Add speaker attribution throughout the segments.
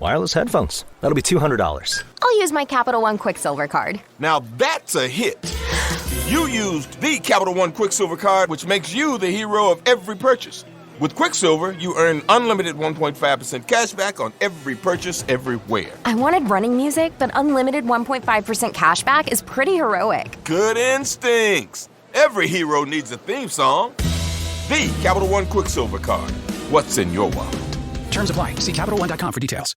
Speaker 1: wireless headphones. That'll be $200.
Speaker 2: I'll use my Capital One Quicksilver card.
Speaker 3: Now that's a hit. You used the Capital One Quicksilver card, which makes you the hero of every purchase. With Quicksilver, you earn unlimited 1.5% cash back on every purchase everywhere.
Speaker 2: I wanted running music, but unlimited 1.5% cash back is pretty heroic.
Speaker 3: Good instincts. Every hero needs a theme song. The Capital One Quicksilver card. What's in your wallet?
Speaker 4: Terms apply. See CapitalOne.com for details.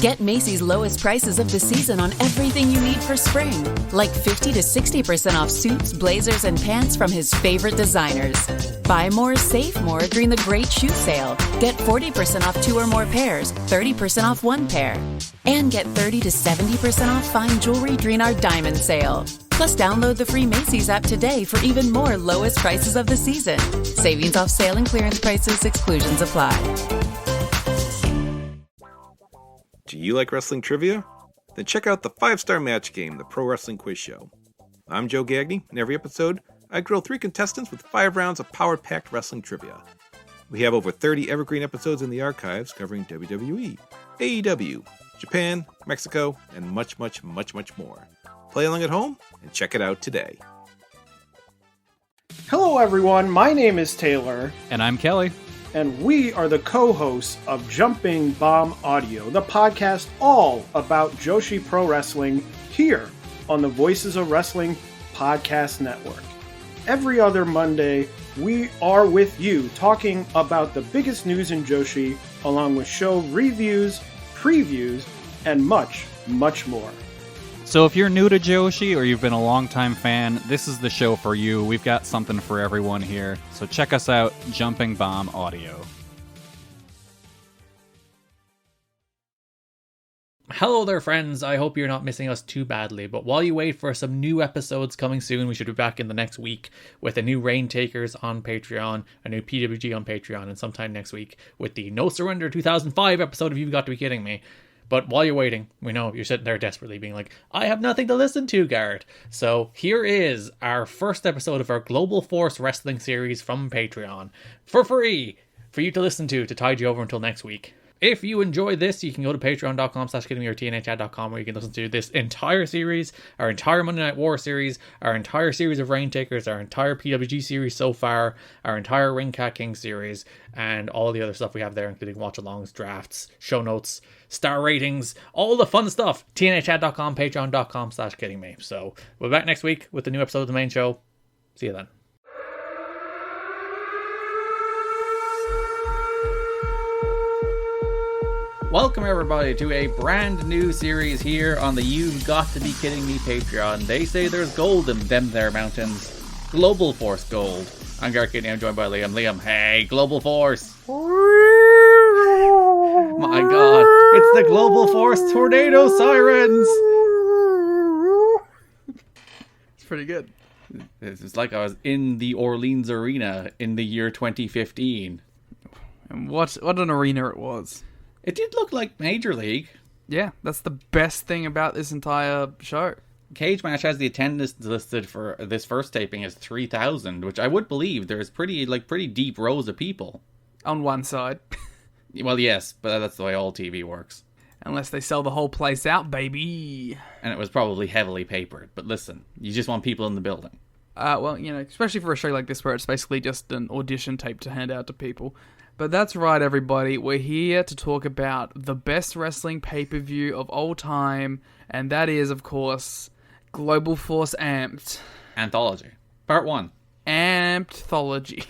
Speaker 5: Get Macy's lowest prices of the season on everything you need for spring. Like 50 to 60% off suits, blazers, and pants from his favorite designers. Buy more, save more during the Great Shoe Sale. Get 40% off 2 or more pairs, 30% off 1 pair. And get 30 to 70% off fine jewelry during our Diamond Sale. Plus, download the free Macy's app today for even more lowest prices of the season. Savings off sale and clearance prices, exclusions apply.
Speaker 6: Do you like wrestling trivia? Then check out the 5-Star Match Game, the Pro Wrestling Quiz Show. I'm Joe Gagney, and every episode, I grill 3 contestants with 5 rounds of power-packed wrestling trivia. We have over 30 evergreen episodes in the archives covering WWE, AEW, Japan, Mexico, and much, much, much, much more. Play along at home and check it out today.
Speaker 7: Hello everyone, my name is Taylor.
Speaker 8: And I'm Kelly.
Speaker 7: And we are the co-hosts of Jumping Bomb Audio, the podcast all about Joshi Pro Wrestling here on the Voices of Wrestling Podcast Network. Every other Monday, we are with you talking about the biggest news in Joshi, along with show reviews, previews, and much, much more.
Speaker 8: So if you're new to Joshi or you've been a longtime fan, this is the show for you. We've got something for everyone here. So check us out, Jumping Bomb Audio.
Speaker 9: Hello there, friends. I hope you're not missing us too badly, but while you wait for some new episodes coming soon, we should be back in the next week with a new Rain Takers on Patreon, a new PWG on Patreon, and sometime next week with the No Surrender 2005 episode of You've Got to Be Kidding Me. But while you're waiting, we know you're sitting there desperately being like, I have nothing to listen to, Garrett. So here is our first episode of our Global Force Wrestling series from Patreon for free for you to listen to tide you over until next week. If you enjoy this, you can go to patreon.com/kiddingme or tnhchat.com where you can listen to this entire series, our entire Monday Night War series, our entire series of Rain Takers, our entire PWG series so far, our entire Ring Cat King series, and all the other stuff we have there, including watch-alongs, drafts, show notes, star ratings, all the fun stuff. tnhchat.com, patreon.com/kiddingme. So we'll be back next week with the new episode of the main show. See you then. Welcome everybody to a brand new series here on the You've Got to Be Kidding Me Patreon. They say there's gold in them there mountains. Global Force gold. I'm Garrett and I'm joined by Liam. Liam, hey, Global Force. My God, it's the Global Force Tornado Sirens.
Speaker 10: It's pretty good.
Speaker 9: It's like I was in the Orleans Arena in the year 2015.
Speaker 10: And what an arena it was.
Speaker 9: It did look like Major League.
Speaker 10: Yeah, that's the best thing about this entire show.
Speaker 9: Cage Match has the attendance listed for this first taping as 3,000, which I would believe there's pretty deep rows of people.
Speaker 10: On one side.
Speaker 9: Well, yes, but that's the way all TV works.
Speaker 10: Unless they sell the whole place out, baby.
Speaker 9: And it was probably heavily papered. But listen, you just want people in the building.
Speaker 10: Well, you know, especially for a show like this where it's basically just an audition tape to hand out to people. But that's right, everybody. We're here to talk about the best wrestling pay-per-view of all time. And that is, of course, Global Force Amped.
Speaker 9: Anthology. Part 1.
Speaker 10: Ampthology.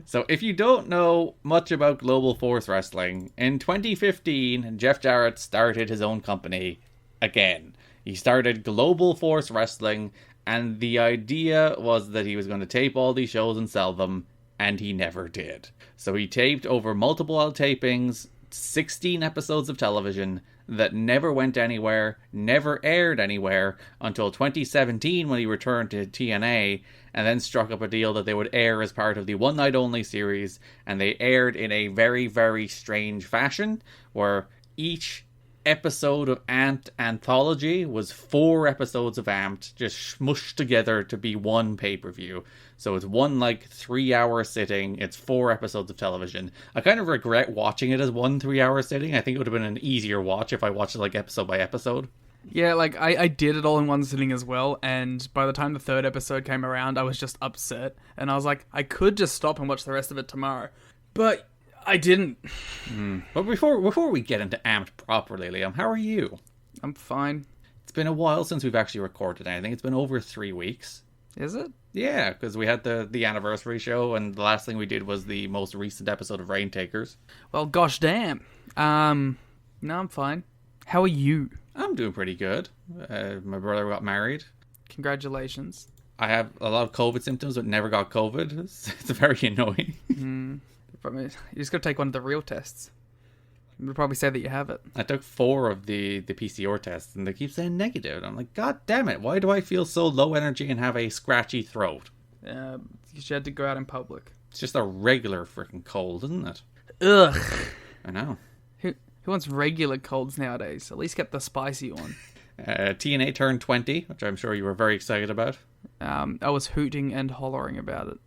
Speaker 9: So if you don't know much about Global Force Wrestling, in 2015, Jeff Jarrett started his own company again. He started Global Force Wrestling, and the idea was that he was going to tape all these shows and sell them, and he never did. So he taped over multiple tapings, 16 episodes of television that never went anywhere, never aired anywhere until 2017 when he returned to TNA and then struck up a deal that they would air as part of the One Night Only series, and they aired in a very, very strange fashion where each episode of Amped Anthology was 4 episodes of Amped just smushed together to be one pay-per-view. So it's one 3-hour sitting. It's 4 episodes of television. I kind of regret watching it as one 3-hour sitting. I think it would have been an easier watch if I watched it episode by episode.
Speaker 10: Yeah, I did it all in one sitting as well, and by the time the 3rd episode came around, I was just upset, and I was like, I could just stop and watch the rest of it tomorrow. But I didn't.
Speaker 9: But before we get into Amped properly, Liam, how are you?
Speaker 10: I'm fine.
Speaker 9: It's been a while since we've actually recorded anything. It's been over 3 weeks.
Speaker 10: Is it?
Speaker 9: Yeah, because we had the anniversary show, and the last thing we did was the most recent episode of Rain Takers.
Speaker 10: Well, gosh damn. No, I'm fine. How are you?
Speaker 9: I'm doing pretty good. My brother got married.
Speaker 10: Congratulations.
Speaker 9: I have a lot of COVID symptoms, but never got COVID. It's very annoying.
Speaker 10: You just got to take one of the real tests. They'll probably say that you have it.
Speaker 9: I took 4 of the PCR tests, and they keep saying negative. And I'm like, God damn it, why do I feel so low energy and have a scratchy throat?
Speaker 10: You had to go out in public.
Speaker 9: It's just a regular freaking cold, isn't it?
Speaker 10: Ugh.
Speaker 9: I know.
Speaker 10: Who wants regular colds nowadays? At least get the spicy one.
Speaker 9: TNA turned 20, which I'm sure you were very excited about.
Speaker 10: I was hooting and hollering about it.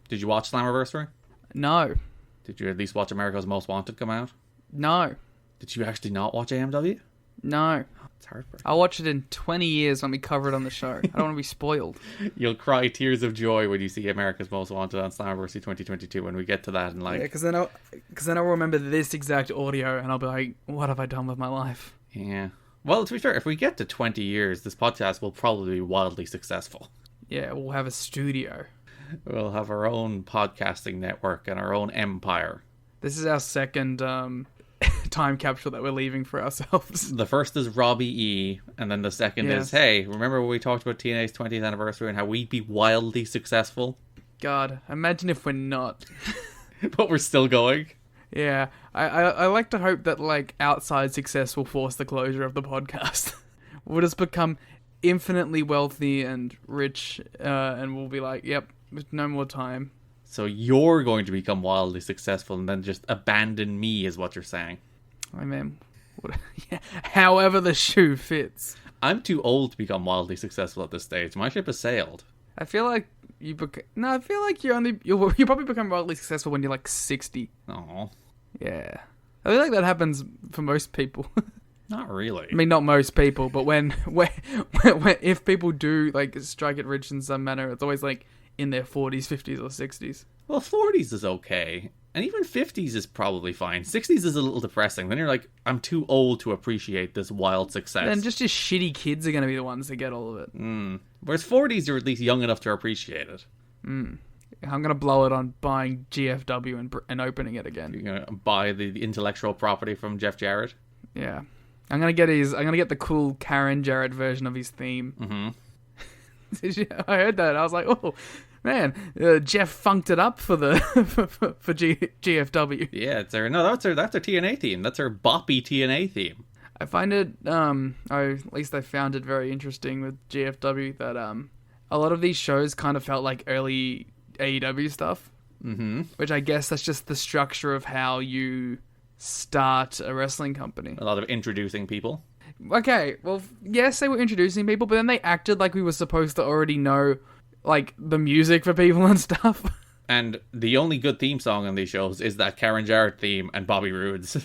Speaker 9: Did you watch Slammiversary?
Speaker 10: No.
Speaker 9: Did you at least watch America's Most Wanted come out?
Speaker 10: No.
Speaker 9: Did you actually not watch AMW?
Speaker 10: No.
Speaker 9: It's heartbreaking.
Speaker 10: I'll watch it in 20 years when we cover it on the show. I don't want to be spoiled.
Speaker 9: You'll cry tears of joy when you see America's Most Wanted on Slammiversary 2022 when we get to that. And
Speaker 10: Yeah, because then I'll remember this exact audio and I'll be like, what have I done with my life?
Speaker 9: Yeah. Well, to be fair, if we get to 20 years, this podcast will probably be wildly successful.
Speaker 10: Yeah, we'll have a studio.
Speaker 9: We'll have our own podcasting network and our own empire.
Speaker 10: This is our second time capsule that we're leaving for ourselves.
Speaker 9: The first is Robbie E, and then the second is, hey, remember when we talked about TNA's 20th anniversary and how we'd be wildly successful?
Speaker 10: God, imagine if we're not.
Speaker 9: But we're still going.
Speaker 10: Yeah, I like to hope that outside success will force the closure of the podcast. We'll just become infinitely wealthy and rich, and we'll be like, yep, no more time.
Speaker 9: So you're going to become wildly successful and then just abandon me, is what you're saying.
Speaker 10: I mean, however the shoe fits.
Speaker 9: I'm too old to become wildly successful at this stage. My ship has sailed.
Speaker 10: I feel like you I feel like you'll probably become wildly successful when you're 60.
Speaker 9: Oh.
Speaker 10: Yeah. I feel like that happens for most people.
Speaker 9: Not really.
Speaker 10: I mean, not most people, but when if people do strike it rich in some manner, it's always in their 40s, 50s, or 60s.
Speaker 9: Well, 40s is okay. And even 50s is probably fine. 60s is a little depressing. Then you're like, I'm too old to appreciate this wild success.
Speaker 10: Then just your shitty kids are going to be the ones that get all of it.
Speaker 9: Whereas 40s, you're at least young enough to appreciate it.
Speaker 10: I'm going to blow it on buying GFW and opening it again.
Speaker 9: You're going to buy the intellectual property from Jeff Jarrett?
Speaker 10: Yeah. I'm going to get the cool Karen Jarrett version of his theme.
Speaker 9: Mm-hmm.
Speaker 10: I heard that. I was like, oh, man, Jeff funked it up for GFW.
Speaker 9: Yeah, that's their TNA theme. That's their boppy TNA theme.
Speaker 10: I find it, at least I found it very interesting with GFW that a lot of these shows kind of felt like early AEW stuff.
Speaker 9: Mm-hmm.
Speaker 10: Which I guess that's just the structure of how you start a wrestling company.
Speaker 9: A lot of introducing people.
Speaker 10: Okay, well, yes, they were introducing people, but then they acted like we were supposed to already know, the music for people and stuff.
Speaker 9: And the only good theme song on these shows is that Karen Jarrett theme and Bobby Roode's.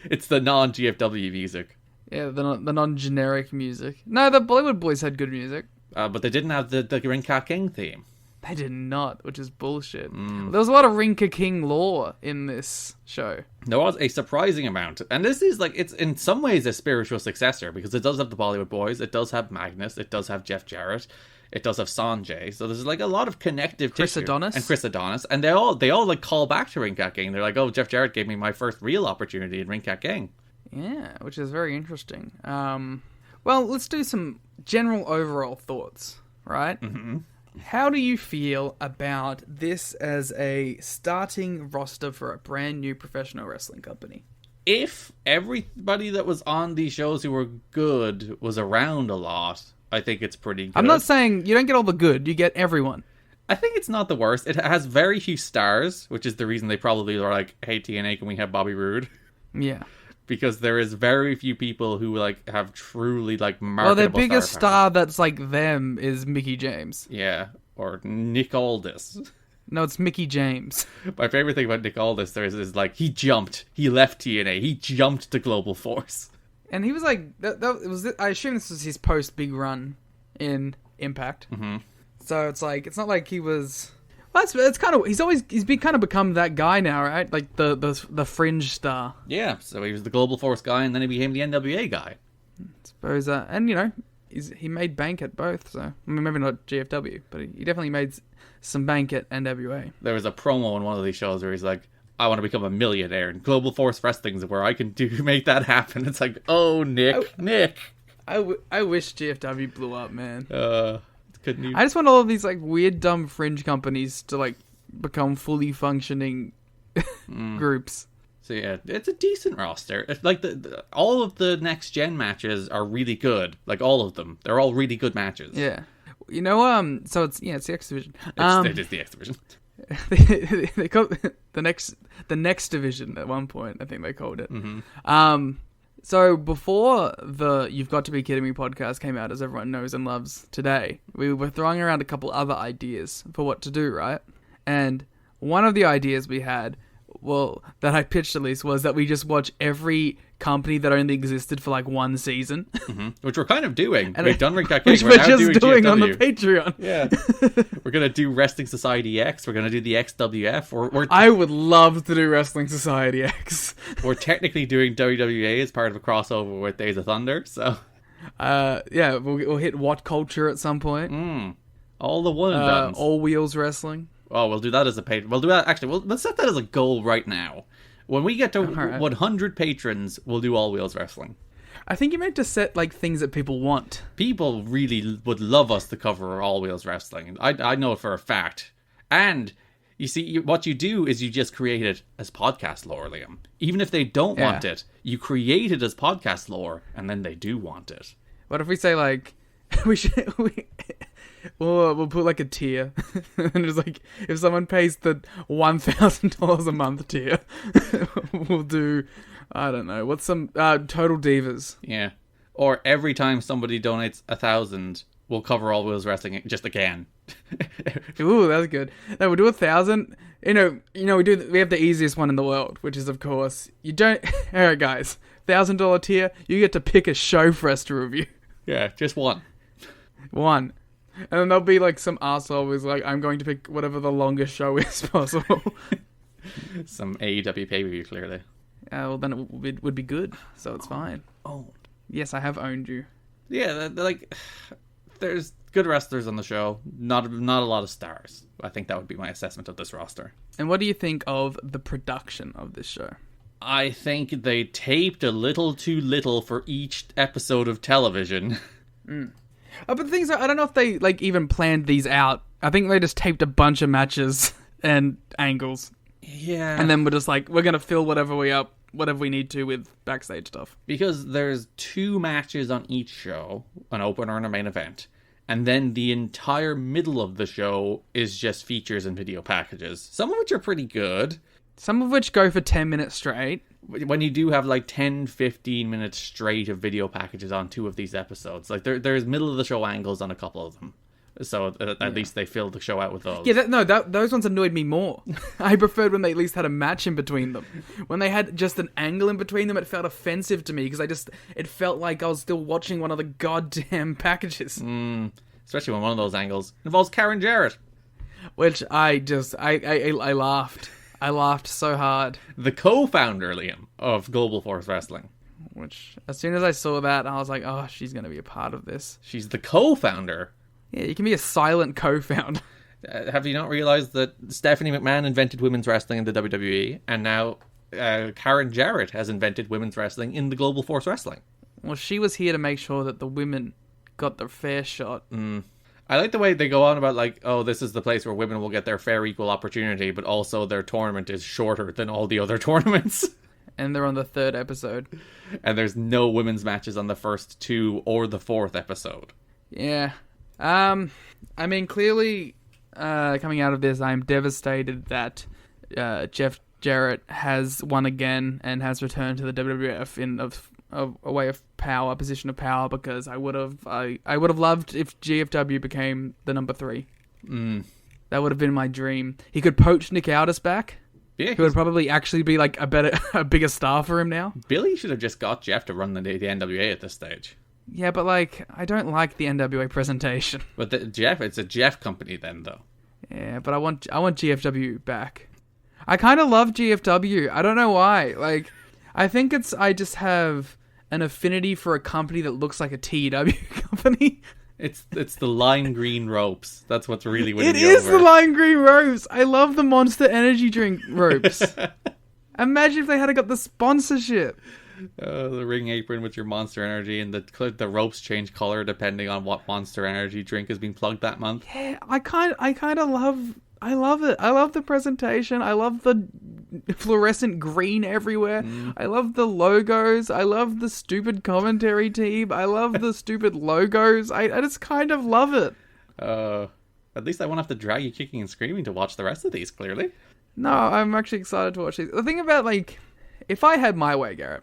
Speaker 9: It's the non-GFW music.
Speaker 10: Yeah, the non-generic music. No, the Bollywood Boys had good music.
Speaker 9: But they didn't have the Rinka King theme.
Speaker 10: They did not, which is bullshit. There was a lot of Rinka King lore in this show.
Speaker 9: There was a surprising amount. And this is it's in some ways a spiritual successor because it does have the Bollywood Boys, it does have Magnus, it does have Jeff Jarrett, it does have Sanjay. So there's a lot of connective
Speaker 10: Chris
Speaker 9: tissue.
Speaker 10: Adonis.
Speaker 9: And Chris Adonis. And they all call back to Rinka King. They're like, oh, Jeff Jarrett gave me my first real opportunity in Rinka King.
Speaker 10: Yeah, which is very interesting. Well, let's do some general overall thoughts, right?
Speaker 9: Mm-hmm.
Speaker 10: How do you feel about this as a starting roster for a brand new professional wrestling company?
Speaker 9: If everybody that was on these shows who were good was around a lot, I think it's pretty good.
Speaker 10: I'm not saying you don't get all the good, you get everyone.
Speaker 9: I think it's not the worst. It has very few stars, which is the reason they probably were like, hey, TNA, can we have Bobby Roode?
Speaker 10: Yeah.
Speaker 9: because there is very few people who like have truly like marketable.
Speaker 10: Well, their biggest
Speaker 9: star power.
Speaker 10: star that's like them is Mickey James.
Speaker 9: Yeah, or Nick Aldis.
Speaker 10: No, it's Mickey James.
Speaker 9: My favorite thing about Nick Aldis is like he jumped, he left TNA, he jumped to Global Force,
Speaker 10: and he was like I assume this was his post big run in Impact.
Speaker 9: Mm-hmm.
Speaker 10: So it's like it's not like he was. Well, it's kind of he's become that guy now, right? Like the fringe star.
Speaker 9: Yeah, so he was the Global Force guy, and then he became the NWA guy.
Speaker 10: I suppose, and you know, he made bank at both. So I mean, maybe not GFW, but he definitely made some bank at NWA.
Speaker 9: There was a promo in one of these shows where he's like, "I want to become a millionaire, and Global Force Wrestling's where I can make that happen." It's like, oh, Nick.
Speaker 10: I wish GFW blew up, man.
Speaker 9: Couldn't you?
Speaker 10: I just want all of these like weird, dumb fringe companies to like become fully functioning groups.
Speaker 9: So yeah, it's a decent roster. It's like all of the next gen matches are really good. Like all of them, they're all really good matches.
Speaker 10: Yeah, you know, so it's the X division.
Speaker 9: It is the X division.
Speaker 10: They called the next division at one point. I think they called it.
Speaker 9: Mm-hmm.
Speaker 10: So before the You've Got to Be Kidding Me podcast came out, as everyone knows and loves today, we were throwing around a couple other ideas for what to do, right? And one of the ideas we had, well, that I pitched at least, was that we just watch every company that only existed for like one season.
Speaker 9: Mm-hmm. Which we're kind of doing. We've done Ring Cat
Speaker 10: Which
Speaker 9: Kidding.
Speaker 10: we're just doing on the Patreon.
Speaker 9: Yeah. We're going to do Wrestling Society X. We're going to do the XWF.
Speaker 10: I would love to do Wrestling Society X.
Speaker 9: We're technically doing WWA as part of a crossover with Days of Thunder, so...
Speaker 10: yeah, we'll hit What Culture at some point.
Speaker 9: All the one and dones.
Speaker 10: All Wheels Wrestling.
Speaker 9: Oh, we'll do that as a Patreon. We'll do that, actually, let's set that as a goal right now. When we get to 100 patrons, we'll do All Wheels Wrestling.
Speaker 10: I think you meant to set like things that people want.
Speaker 9: People really would love us to cover All Wheels Wrestling. I know it for a fact. And you see, what you do is you just create it as podcast lore, Liam. Even if they don't want it, you create it as podcast lore, and then they do want it.
Speaker 10: What if we say like we'll put like a tier, and it's like if someone pays the $1,000 a month tier, we'll do, I don't know, what's some Total Divas.
Speaker 9: Yeah, or every time somebody donates 1,000, we'll cover All Wheels Wrestling just again.
Speaker 10: Ooh, that's good. No, we'll do 1,000. You know, we have the easiest one in the world, which is of course you don't. All right, guys, $1,000 tier, you get to pick a show for us to review.
Speaker 9: Yeah, just one.
Speaker 10: One. And then there'll be like some arsehole who's like, I'm going to pick whatever the longest show is possible.
Speaker 9: Some AEW pay-per-view, clearly.
Speaker 10: Well, then it would be good, so it's fine.
Speaker 9: Oh.
Speaker 10: Yes, I have owned you.
Speaker 9: Yeah, like, there's good wrestlers on the show, not a lot of stars. I think that would be my assessment of this roster.
Speaker 10: And what do you think of the production of this show?
Speaker 9: I think they taped a little too little for each episode of television.
Speaker 10: But the things I don't know if they like even planned these out. I think they just taped a bunch of matches and angles.
Speaker 9: Yeah.
Speaker 10: And then we're just like, we're going to fill whatever we need to with backstage stuff.
Speaker 9: Because there's 2 matches on each show, an opener and a main event. And then the entire middle of the show is just features and video packages. Some of which are pretty good.
Speaker 10: Some of which go for 10 minutes straight.
Speaker 9: When you do have like 10, 15 minutes straight of video packages on 2 of these episodes. Like there's middle of the show angles on a couple of them. So at least they filled the show out with those.
Speaker 10: Yeah, those ones annoyed me more. I preferred when they at least had a match in between them. When they had just an angle in between them, it felt offensive to me because it felt like I was still watching one of the goddamn packages.
Speaker 9: Especially when one of those angles involves Karen Jarrett.
Speaker 10: Which I laughed. I laughed so hard.
Speaker 9: The co-founder, Liam, of Global Force Wrestling.
Speaker 10: Which, as soon as I saw that, I was like, oh, she's going to be a part of this.
Speaker 9: She's the co-founder?
Speaker 10: Yeah, you can be a silent co-founder.
Speaker 9: Have you not realized that Stephanie McMahon invented women's wrestling in the WWE, and now Karen Jarrett has invented women's wrestling in the Global Force Wrestling?
Speaker 10: Well, she was here to make sure that the women got their fair shot.
Speaker 9: I like the way they go on about, like, oh, this is the place where women will get their fair equal opportunity, but also their tournament is shorter than all the other tournaments.
Speaker 10: And they're on the 3rd episode.
Speaker 9: And there's no women's matches on the first 2 or the 4th episode.
Speaker 10: Yeah. I mean, clearly, coming out of this, I'm devastated that Jeff Jarrett has won again and has returned to the WWF in a way of power, position of power, because I would have loved if GFW became the number 3. That would have been my dream. He could poach Nick Aldis back.
Speaker 11: Yeah,
Speaker 10: who would probably actually be like a bigger star for him now.
Speaker 11: Billy should have just got Jeff to run the NWA at this stage.
Speaker 10: Yeah, but like I don't like the NWA presentation.
Speaker 11: But it's a Jeff company then, though.
Speaker 10: Yeah, but I want GFW back. I kind of love GFW. I don't know why. Like, I think I just have an affinity for a company that looks like a TEW company.
Speaker 11: It's the lime green ropes. That's what's really winning
Speaker 10: you over. It is the lime green ropes. I love the Monster Energy drink ropes. Imagine if they had got the sponsorship.
Speaker 11: The ring apron with your Monster Energy, and the ropes change color depending on what Monster Energy drink is being plugged that month.
Speaker 10: Yeah, I kind of love. I love it. I love the presentation. I love the fluorescent green everywhere. I love the logos. I love the stupid commentary team. I love the stupid logos. I just kind of love it.
Speaker 11: At least I won't have to drag you kicking and screaming to watch the rest of these, clearly.
Speaker 10: No, I'm actually excited to watch these. The thing about, like, if I had my way, Garrett,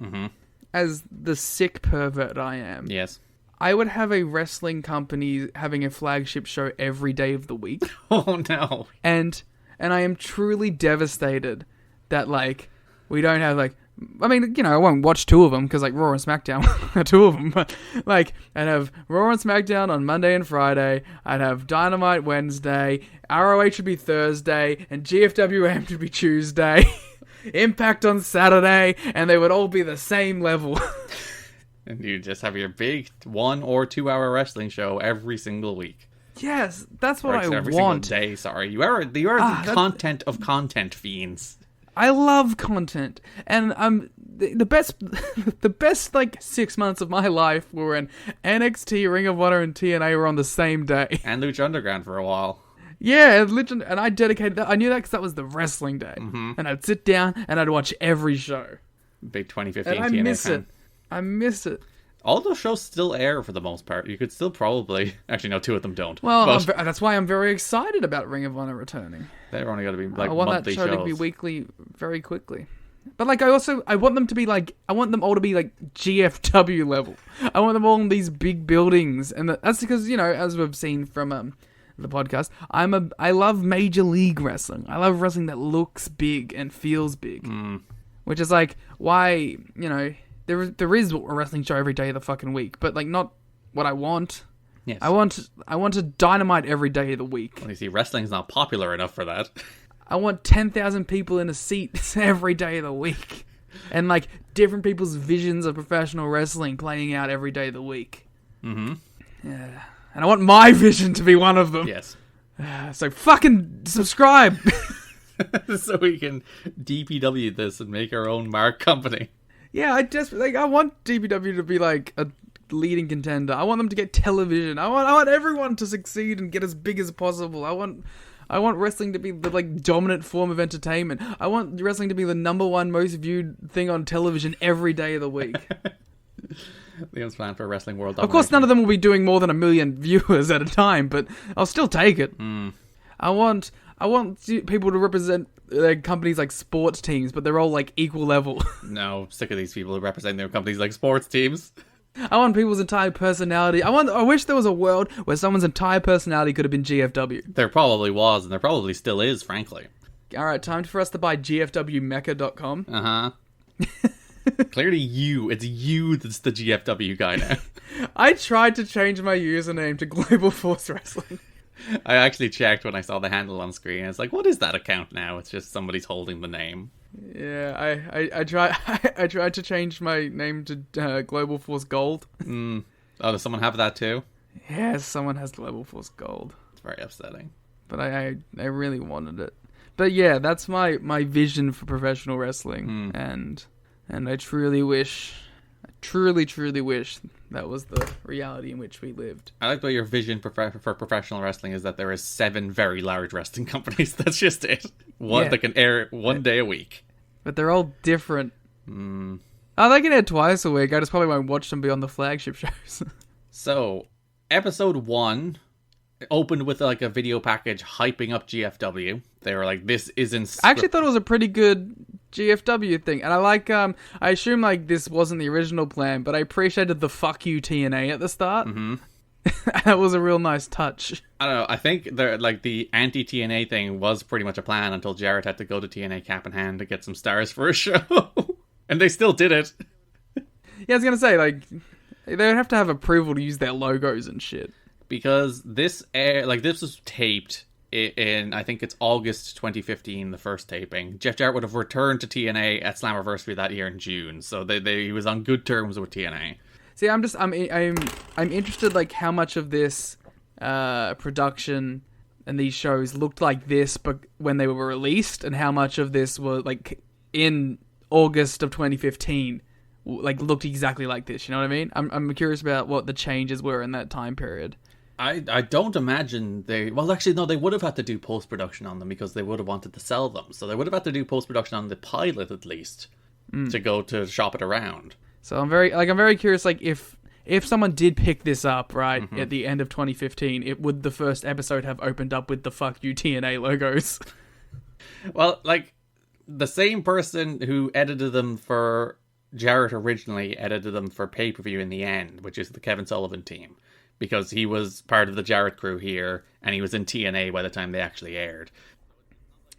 Speaker 10: as the sick pervert I am,
Speaker 11: yes,
Speaker 10: I would have a wrestling company having a flagship show every day of the week.
Speaker 11: Oh, no.
Speaker 10: And I am truly devastated that, like, we don't have, like... I mean, you know, I won't watch 2 of them, because, like, Raw and SmackDown are 2 of them. But, like, I'd have Raw and SmackDown on Monday and Friday. I'd have Dynamite Wednesday. ROH would be Thursday. And GFWM would be Tuesday. Impact on Saturday. And they would all be the same level.
Speaker 11: And you just have your big 1 or 2 hour wrestling show every single week.
Speaker 10: Yes, that's what I
Speaker 11: every
Speaker 10: want.
Speaker 11: Single day, sorry. You are the content of content fiends.
Speaker 10: I love content. And the best like 6 months of my life were when NXT, Ring of Honor, and TNA were on the same day.
Speaker 11: And Lucha Underground for a while.
Speaker 10: Yeah, and I dedicated that. I knew that because that was the wrestling day. And I'd sit down and I'd watch every show.
Speaker 11: Big 2015
Speaker 10: and I
Speaker 11: TNA
Speaker 10: miss
Speaker 11: fan.
Speaker 10: it. I miss it.
Speaker 11: All those shows still air for the most part. You could still probably... Actually, no, 2 of them don't.
Speaker 10: Well, that's why I'm very excited about Ring of Honor returning.
Speaker 11: They're only going to be like
Speaker 10: I want
Speaker 11: monthly
Speaker 10: that show
Speaker 11: shows.
Speaker 10: to be weekly very quickly. But like, I want them to be like... I want them all to be like GFW level. I want them all in these big buildings. And that's because, you know, as we've seen from the podcast, I love Major League Wrestling. I love wrestling that looks big and feels big. Which is like why, you know... There is a wrestling show every day of the fucking week, but like not what I want.
Speaker 11: Yes.
Speaker 10: I want a Dynamite every day of the week.
Speaker 11: Well, you see, wrestling's not popular enough for that.
Speaker 10: I want 10,000 people in a seat every day of the week. And like different people's visions of professional wrestling playing out every day of the week. Yeah. And I want my vision to be one of them.
Speaker 11: Yes.
Speaker 10: So fucking subscribe.
Speaker 11: So we can DPW this and make our own mark company.
Speaker 10: Yeah, I want DPW to be like a leading contender. I want them to get television. I want everyone to succeed and get as big as possible. I want wrestling to be the like dominant form of entertainment. I want wrestling to be the #1 most viewed thing on television every day of the week.
Speaker 11: Liam's plan for Wrestling World.
Speaker 10: Of course, none of them will be doing more than 1 million viewers at a time, but I'll still take it. I want people to represent their companies like sports teams, but they're all like equal level.
Speaker 11: No, sick of these people who represent their companies like sports teams.
Speaker 10: I want people's entire personality. I wish there was a world where someone's entire personality could have been GFW.
Speaker 11: There probably was, and there probably still is, frankly.
Speaker 10: Alright, time for us to buy GFWmecca.com.
Speaker 11: Clearly it's you that's the GFW guy now.
Speaker 10: I tried to change my username to Global Force Wrestling.
Speaker 11: I actually checked when I saw the handle on screen. It's like, what is that account now? It's just somebody's holding the name.
Speaker 10: Yeah, I tried to change my name to Global Force Gold.
Speaker 11: Oh, does someone have that too?
Speaker 10: Yes, someone has Global Force Gold.
Speaker 11: It's very upsetting.
Speaker 10: But I really wanted it. But yeah, that's my vision for professional wrestling, and I truly wish that was the reality in which we lived.
Speaker 11: I like that your vision for professional wrestling is that there is 7 very large wrestling companies. That's just it. One that can air 1 day a week.
Speaker 10: But they're all different. Oh, they can air twice a week. I just probably won't watch them beyond the flagship shows.
Speaker 11: So, episode 1 opened with like a video package hyping up GFW. They were like, this isn't...
Speaker 10: I actually thought it was a pretty good GFW thing. And I like, I assume like this wasn't the original plan, but I appreciated the fuck you TNA at the start.
Speaker 11: Mm-hmm.
Speaker 10: That was a real nice touch.
Speaker 11: I don't know. I think the anti-TNA thing was pretty much a plan until Jarrett had to go to TNA cap in hand to get some stars for a show. And they still did it.
Speaker 10: Yeah, I was going to say, like, they would have to have approval to use their logos and shit.
Speaker 11: Because this was taped in, I think it's August 2015, the first taping. Jeff Jarrett would have returned to TNA at Slammiversary that year in June, so he was on good terms with TNA.
Speaker 10: See, I'm interested, like, how much of this production and these shows looked like this, but when they were released, and how much of this was like in August of 2015, like looked exactly like this. You know what I mean? I'm curious about what the changes were in that time period.
Speaker 11: I don't imagine they... Well, actually, no, they would have had to do post-production on them because they would have wanted to sell them. So they would have had to do post-production on the pilot, at least, to go to shop it around.
Speaker 10: So I'm very curious, like, if someone did pick this up, right, at the end of 2015, would the first episode have opened up with the fuck you TNA logos?
Speaker 11: Well, like, the same person who edited them for Jarrett originally edited them for pay-per-view in the end, which is the Kevin Sullivan team. Because he was part of the Jarrett crew here, and he was in TNA by the time they actually aired.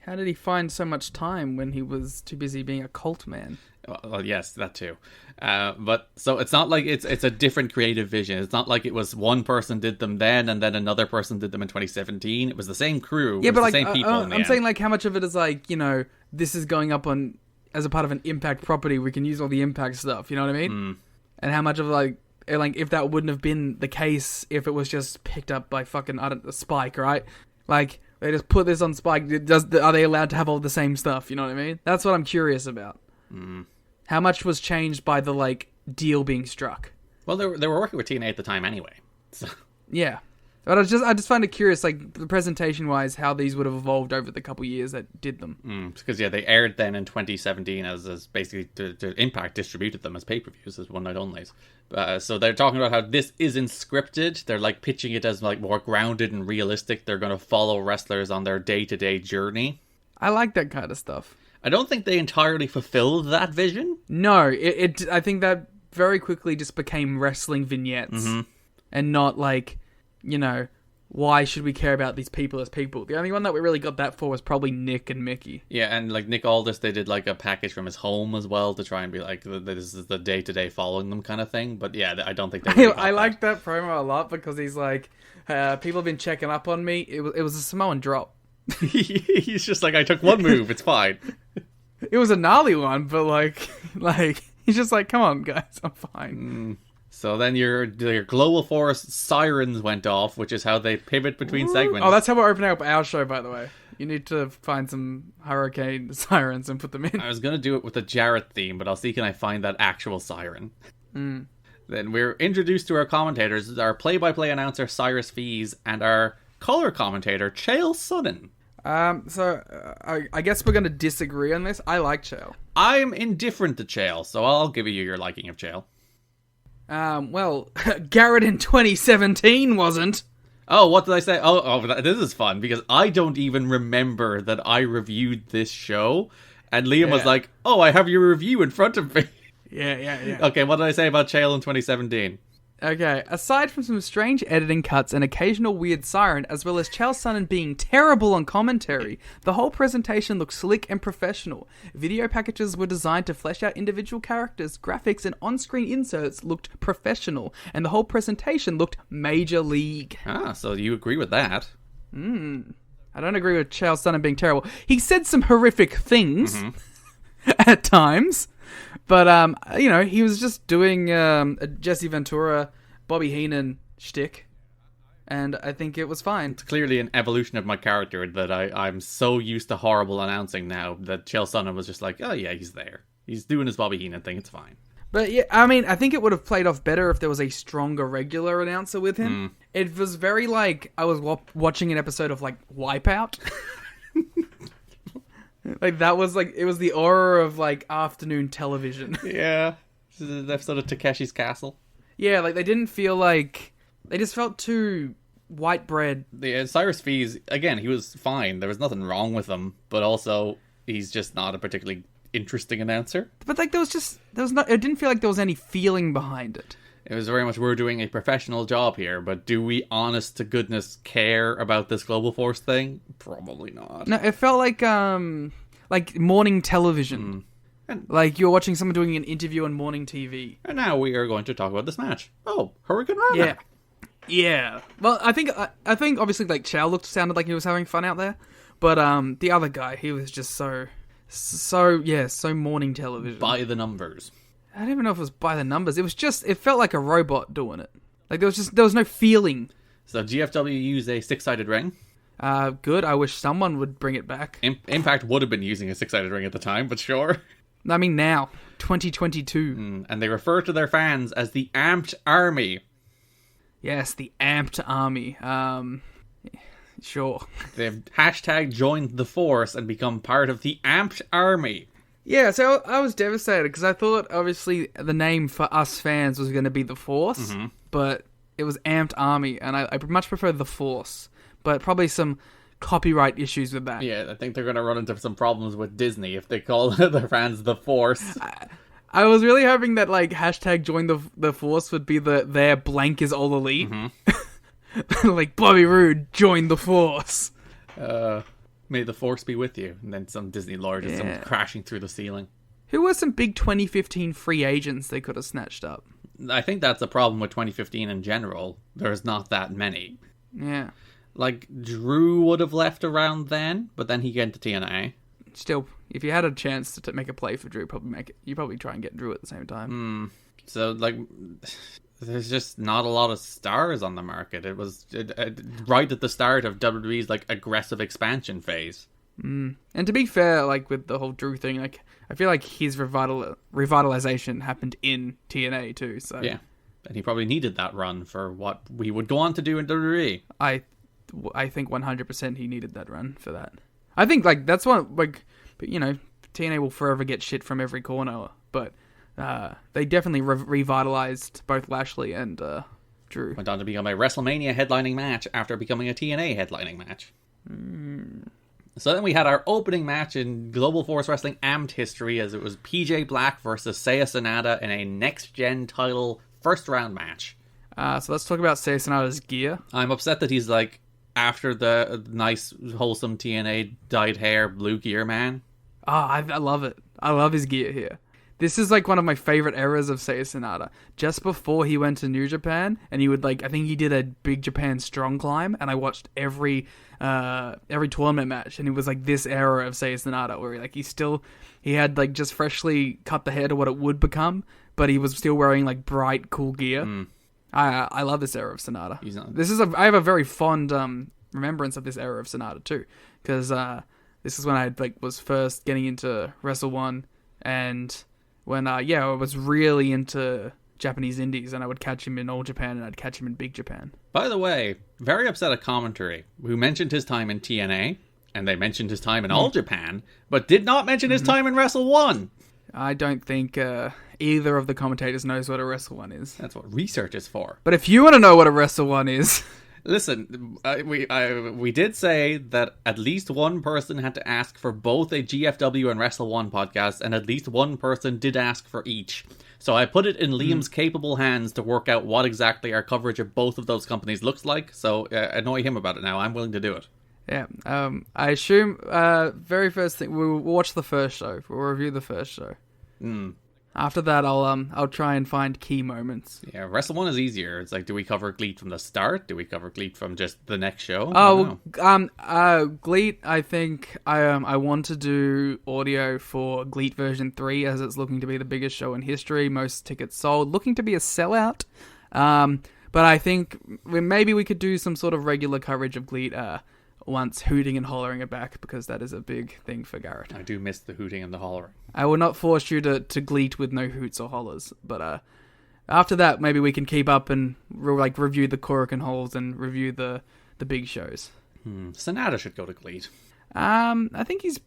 Speaker 10: How did he find so much time when he was too busy being a cult man?
Speaker 11: Well, yes, that too. But so it's not like it's a different creative vision. It's not like it was one person did them then, and then another person did them in 2017. It was the same crew.
Speaker 10: Yeah, but like,
Speaker 11: the same people
Speaker 10: I'm saying like how much of it is like, you know, this is going up on as a part of an Impact property. We can use all the Impact stuff. You know what I mean? And how much of like if that wouldn't have been the case if it was just picked up by fucking Spike, right? Like they just put this on Spike. Are they allowed to have all the same stuff? You know what I mean? That's what I'm curious about. How much was changed by the like deal being struck?
Speaker 11: Well, they were working with TNA at the time anyway. So.
Speaker 10: Yeah, but I just find it curious, like presentation wise, how these would have evolved over the couple years that did them.
Speaker 11: Because they aired then in 2017 as basically to Impact distributed them as pay-per-views as one night onlys. So they're talking about how this isn't scripted. They're like pitching it as like more grounded and realistic. They're going to follow wrestlers on their day-to-day journey.
Speaker 10: I like that kind of stuff.
Speaker 11: I don't think they entirely fulfilled that vision.
Speaker 10: No, I think that very quickly just became wrestling vignettes and not like, you know, why should we care about these people as people? The only one that we really got that for was probably Nick and Mickey.
Speaker 11: Yeah, and like Nick Aldis, they did like a package from his home as well to try and be like, this is the day-to-day following them kind of thing. But yeah, I don't think they really
Speaker 10: I like that promo a lot because he's like, people have been checking up on me. It was a Samoan drop.
Speaker 11: He's just like, I took one move, it's fine.
Speaker 10: It was a gnarly one, but like he's just like, come on guys, I'm fine.
Speaker 11: So then your Global Force sirens went off, which is how they pivot between segments.
Speaker 10: Oh, that's how we're opening up our show, by the way. You need to find some hurricane sirens and put them in.
Speaker 11: I was going to do it with the Jarrett theme, but I'll see can I find that actual siren. Then we're introduced to our commentators, our play-by-play announcer Cyrus Fees and our color commentator Chael Sonnen.
Speaker 10: I guess we're going to disagree on this. I like Chael.
Speaker 11: I'm indifferent to Chael, so I'll give you your liking of Chael.
Speaker 10: Well, Garrett in 2017 wasn't.
Speaker 11: Oh, what did I say? Oh, this is fun, because I don't even remember that I reviewed this show, and Liam was like, oh, I have your review in front of me.
Speaker 10: Yeah.
Speaker 11: Okay, what did I say about Chael in 2017?
Speaker 10: Okay, aside from some strange editing cuts and occasional weird siren, as well as Chael Sonnen being terrible on commentary, the whole presentation looked slick and professional. Video packages were designed to flesh out individual characters, graphics and on-screen inserts looked professional, and the whole presentation looked major league.
Speaker 11: Ah, so you agree with that.
Speaker 10: I don't agree with Chael Sonnen being terrible. He said some horrific things at times. But, you know, he was just doing a Jesse Ventura, Bobby Heenan shtick, and I think it was fine.
Speaker 11: It's clearly an evolution of my character that I'm so used to horrible announcing now that Chael Sonnen was just like, oh yeah, he's there. He's doing his Bobby Heenan thing, it's fine.
Speaker 10: But yeah, I mean, I think it would have played off better if there was a stronger regular announcer with him. It was very like, I was watching an episode of, like, Wipeout. Like, that was, like, it was the aura of, like, afternoon television.
Speaker 11: Yeah. This is an episode of Takeshi's Castle.
Speaker 10: Yeah, like, they didn't feel like... They just felt too white bread.
Speaker 11: The Cyrus Fees, again, he was fine. There was nothing wrong with him, but also he's just not a particularly interesting announcer.
Speaker 10: But like it didn't feel like there was any feeling behind it.
Speaker 11: It was very much, we're doing a professional job here, but do we honest to goodness care about this Global Force thing? Probably not.
Speaker 10: No, it felt like morning television. Like you're watching someone doing an interview on morning TV.
Speaker 11: And now we are going to talk about this match. Oh, Hurricane Rana.
Speaker 10: Yeah. Well, I think obviously like Chow sounded like he was having fun out there, but the other guy, he was just so morning television.
Speaker 11: By the numbers.
Speaker 10: I don't even know if it was by the numbers. It felt like a robot doing it. Like there was no feeling.
Speaker 11: So GFW used a 6-sided ring.
Speaker 10: Good. I wish someone would bring it back.
Speaker 11: Impact would have been using a 6-sided ring at the time, but sure.
Speaker 10: I mean now, 2022.
Speaker 11: And they refer to their fans as the Amped Army.
Speaker 10: Yes, the Amped Army. Sure.
Speaker 11: They've hashtag joined the Force and become part of the Amped Army.
Speaker 10: Yeah, so I was devastated because I thought, obviously, the name for us fans was going to be The Force, but it was Amped Army, and I much prefer The Force, but probably some copyright issues with that.
Speaker 11: Yeah, I think they're going to run into some problems with Disney if they call their fans The Force.
Speaker 10: I was really hoping that, like, hashtag join the Force would be their blank is all elite. Like, Bobby Roode, join the Force.
Speaker 11: May the Force be with you. And then some Disney lord just comes crashing through the ceiling.
Speaker 10: Who were some big 2015 free agents they could have snatched up?
Speaker 11: I think that's a problem with 2015 in general. There's not that many.
Speaker 10: Yeah.
Speaker 11: Like, Drew would have left around then, but then he got into TNA.
Speaker 10: Still, if you had a chance to make a play for Drew, you probably try and get Drew at the same time.
Speaker 11: So, like, there's just not a lot of stars on the market. It was right at the start of WWE's, like, aggressive expansion phase.
Speaker 10: And to be fair, like, with the whole Drew thing, like, I feel like his revitalization happened in TNA too, so...
Speaker 11: Yeah, and he probably needed that run for what we would go on to do in WWE.
Speaker 10: I think 100% he needed that run for that. I think, like, that's one, like, but, you know, TNA will forever get shit from every corner, but they definitely revitalized both Lashley and Drew.
Speaker 11: Went on to become a WrestleMania headlining match after becoming a TNA headlining match. So then we had our opening match in Global Force Wrestling Amped history, as it was PJ Black versus Seiya Sanada in a next-gen title first-round match.
Speaker 10: So let's talk about Seiya Sanada's gear.
Speaker 11: I'm upset that he's, like, after the nice, wholesome TNA dyed hair blue gear man.
Speaker 10: Oh, I love it. I love his gear here. This is, like, one of my favorite eras of Seiya Sanada. Just before he went to New Japan, and he would, like, I think he did a Big Japan Strong Climb, and I watched every tournament match, and it was, like, this era of Seiya Sanada, where, like, he had, like, just freshly cut the hair to what it would become, but he was still wearing, like, bright, cool gear. I love this era of Sanada. I have a very fond remembrance of this era of Sanada, too, because this is when I, like, was first getting into Wrestle 1, and... when, I was really into Japanese indies, and I would catch him in All Japan, and I'd catch him in Big Japan.
Speaker 11: By the way, very upset at commentary, who mentioned his time in TNA, and they mentioned his time in All Japan, but did not mention his time in Wrestle 1.
Speaker 10: I don't think either of the commentators knows what a Wrestle 1 is.
Speaker 11: That's what research is for.
Speaker 10: But if you want to know what a Wrestle 1 is...
Speaker 11: Listen, we did say that at least one person had to ask for both a GFW and Wrestle 1 podcast, and at least one person did ask for each. So I put it in Liam's capable hands to work out what exactly our coverage of both of those companies looks like, so annoy him about it now. I'm willing to do it.
Speaker 10: Yeah, I assume, very first thing, we'll watch the first show. We'll review the first show. After that, I'll try and find key moments.
Speaker 11: Yeah, Wrestle 1 is easier. It's like, do we cover GLEAT from the start? Do we cover GLEAT from just the next show?
Speaker 10: GLEAT, I think I want to do audio for GLEAT version 3, as it's looking to be the biggest show in history, most tickets sold, looking to be a sellout. But I think maybe we could do some sort of regular coverage of GLEAT once hooting and hollering are back, because that is a big thing for Garrett.
Speaker 11: I do miss the hooting and the hollering.
Speaker 10: I will not force you to GLEAT with no hoots or hollers, but after that, maybe we can keep up and review the Korakuen Halls and review the big shows.
Speaker 11: Sanada should go to GLEAT.
Speaker 10: I think he's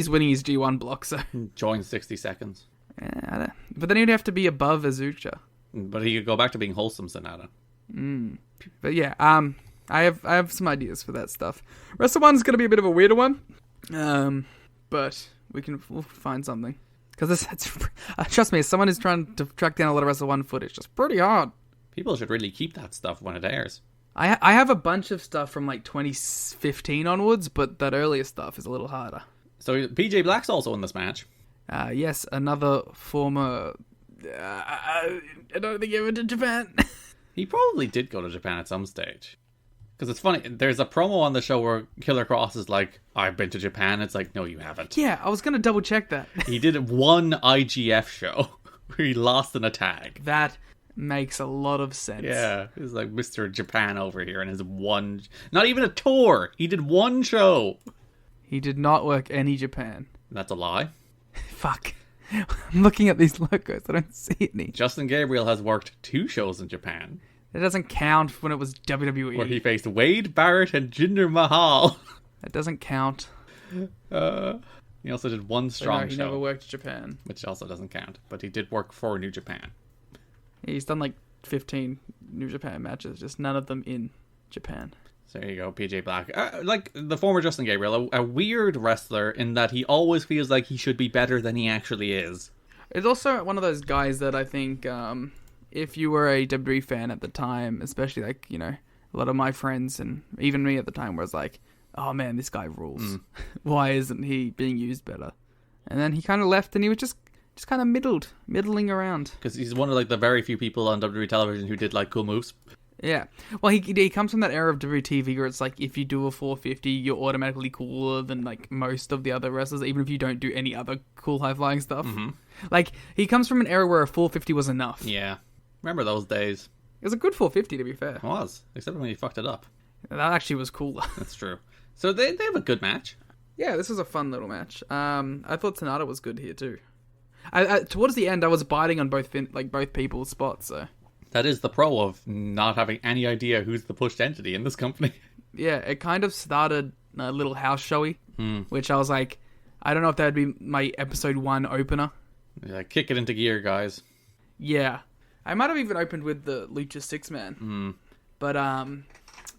Speaker 10: winning his G1 block, so
Speaker 11: join 60 seconds.
Speaker 10: But then he'd have to be above Azucha.
Speaker 11: But he could go back to being wholesome Sanada.
Speaker 10: But yeah, I have some ideas for that stuff. Wrestle 1's going to be a bit of a weirder one, but we'll find something. Because trust me, as someone who's trying to track down a lot of Wrestle 1 footage, it's pretty hard.
Speaker 11: People should really keep that stuff when it airs.
Speaker 10: I have a bunch of stuff from like 2015 onwards, but that earlier stuff is a little harder.
Speaker 11: So PJ Black's also in this match.
Speaker 10: Yes, another former... I don't think he ever did Japan.
Speaker 11: He probably did go to Japan at some stage. Because it's funny, there's a promo on the show where Killer Kross is like, I've been to Japan. It's like, no, you haven't.
Speaker 10: Yeah, I was going to double check that.
Speaker 11: He did one IGF show where he lost in a tag.
Speaker 10: That makes a lot of sense.
Speaker 11: Yeah, he's like Mr. Japan over here and his one... Not even a tour. He did one show.
Speaker 10: He did not work any Japan.
Speaker 11: That's a lie.
Speaker 10: Fuck. I'm looking at these logos. I don't see any.
Speaker 11: Justin Gabriel has worked 2 shows in Japan.
Speaker 10: It doesn't count when it was WWE.
Speaker 11: Where he faced Wade Barrett and Jinder Mahal.
Speaker 10: That doesn't count.
Speaker 11: He also did one strong
Speaker 10: he
Speaker 11: show.
Speaker 10: never worked Japan.
Speaker 11: Which also doesn't count. But he did work for New Japan.
Speaker 10: He's done like 15 New Japan matches, just none of them in Japan.
Speaker 11: So there you go, PJ Black. Like the former Justin Gabriel, a weird wrestler in that he always feels like he should be better than he actually is.
Speaker 10: It's also one of those guys that I think, if you were a WWE fan at the time, especially like, you know, a lot of my friends and even me at the time was like, oh man, this guy rules. Why isn't he being used better? And then he kind of left and he was just kind of middling around.
Speaker 11: Because he's one of like the very few people on WWE television who did like cool moves.
Speaker 10: Yeah. Well, he comes from that era of WTV where it's like, if you do a 450, you're automatically cooler than like most of the other wrestlers, even if you don't do any other cool high-flying stuff. Like, he comes from an era where a 450 was enough.
Speaker 11: Yeah. Remember those days.
Speaker 10: It was a good 450, to be fair.
Speaker 11: It was. Except when he fucked it up.
Speaker 10: That actually was cooler.
Speaker 11: That's true. So they have a good match.
Speaker 10: Yeah, this was a fun little match. I thought Sonata was good here too. Towards the end, I was biting on both people's spots, so...
Speaker 11: That is the pro of not having any idea who's the pushed entity in this company.
Speaker 10: Yeah, it kind of started a little house showy, which I was like, I don't know if that would be my episode 1 opener.
Speaker 11: Yeah, kick it into gear, guys.
Speaker 10: Yeah. I might have even opened with the Lucha 6-man. But,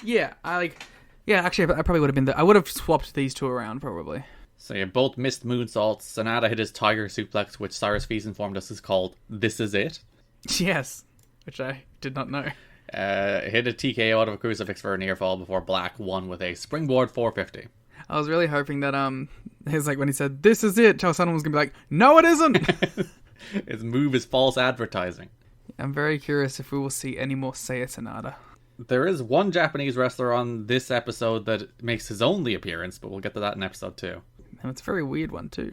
Speaker 10: yeah, actually, I probably would have been I would have swapped these two around, probably.
Speaker 11: So you both missed moonsaults. Sonata hit his tiger suplex, which Cyrus Fees informed us is called This Is It.
Speaker 10: Yes. Which I did not know.
Speaker 11: Hit a TKO out of a crucifix for a near fall before Black won with a springboard 450.
Speaker 10: I was really hoping that his like when he said "This is it," Chael was gonna be like, "No, it isn't."
Speaker 11: His move is false advertising.
Speaker 10: I'm very curious if we will see any more Seiya Sonata.
Speaker 11: There is one Japanese wrestler on this episode that makes his only appearance, but we'll get to that in episode 2.
Speaker 10: And it's a very weird one too.